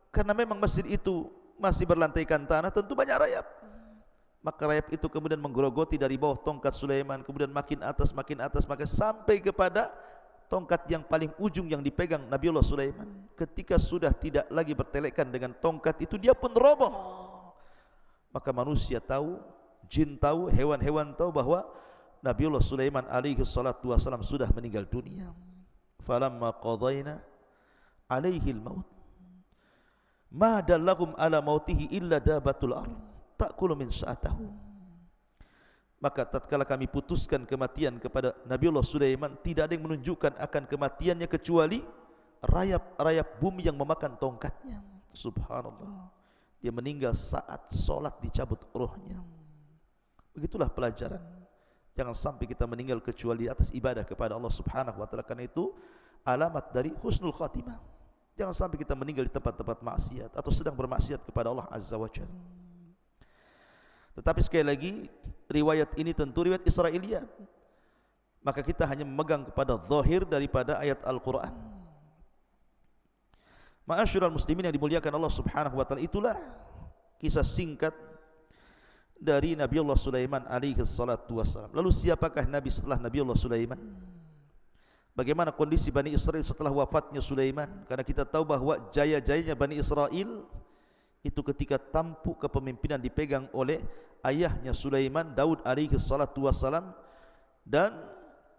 karena memang masjid itu masih berlantaikan tanah, tentu banyak rayap. Maka rayap itu kemudian menggerogoti dari bawah tongkat Sulaiman, kemudian makin atas, maka sampai kepada tongkat yang paling ujung yang dipegang Nabiullah Sulaiman. Ketika sudah tidak lagi bertelekan dengan tongkat itu, dia pun roboh. Maka manusia tahu, jin tahu, hewan-hewan tahu bahwa Nabiullah Sulaiman alaihi salatu wassalam sudah meninggal dunia. Falamma qadayna alaihi al-maut ma dallahum ala mautihi illa dabatul ardh ta'kulu min sa'atahu. Maka tatkala kami putuskan kematian kepada Nabiullah Sulaiman, tidak ada yang menunjukkan akan kematiannya kecuali rayap-rayap bumi yang memakan tongkatnya. Subhanallah, dia meninggal saat solat dicabut rohnya. Begitulah pelajaran. Jangan sampai kita meninggal kecuali atas ibadah kepada Allah Subhanahu wa ta'ala. Karena itu alamat dari husnul khatimah. Jangan sampai kita meninggal di tempat-tempat maksiat atau sedang bermaksiat kepada Allah Azza wa Jalla. Tetapi sekali lagi, riwayat ini tentu riwayat Israiliyat, maka kita hanya memegang kepada zahir daripada ayat Al-Quran. Ma'asyiral muslimin yang dimuliakan Allah Subhanahu wa ta'ala, itulah kisah singkat dari Nabiullah Sulaiman alaihi salatu wassalam. Lalu siapakah Nabi setelah Nabiullah Sulaiman? Bagaimana kondisi Bani Israel setelah wafatnya Sulaiman? Karena kita tahu bahwa jaya-jayanya Bani Israel itu ketika tampuk kepemimpinan dipegang oleh ayahnya Sulaiman, Daud alaihi salatu wassalam, dan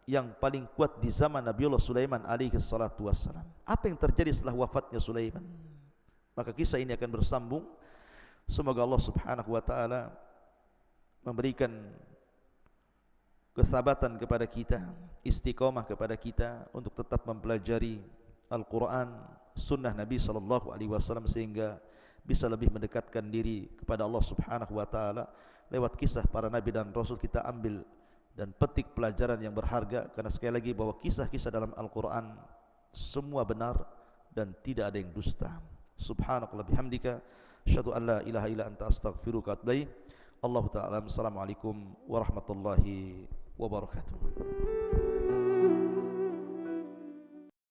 yang paling kuat di zaman Nabiullah Sulaiman alaihi salatu wassalam. Apa yang terjadi setelah wafatnya Sulaiman? Maka kisah ini akan bersambung. Semoga Allah Subhanahu wa ta'ala memberikan kesabatan kepada kita, istiqamah kepada kita untuk tetap mempelajari Al-Quran, sunnah Nabi SAW, sehingga bisa lebih mendekatkan diri kepada Allah Subhanahu wa ta'ala. Lewat kisah para Nabi dan Rasul kita ambil dan petik pelajaran yang berharga. Karena sekali lagi bahwa kisah-kisah dalam Al-Quran semua benar dan tidak ada yang dusta. Subhanakallah bihamdika, asyhadu an la ilaha illa anta, astaghfiruka wa atubu ilaik. Allah ta'ala. Assalamualaikum warahmatullahi wabarakatuh.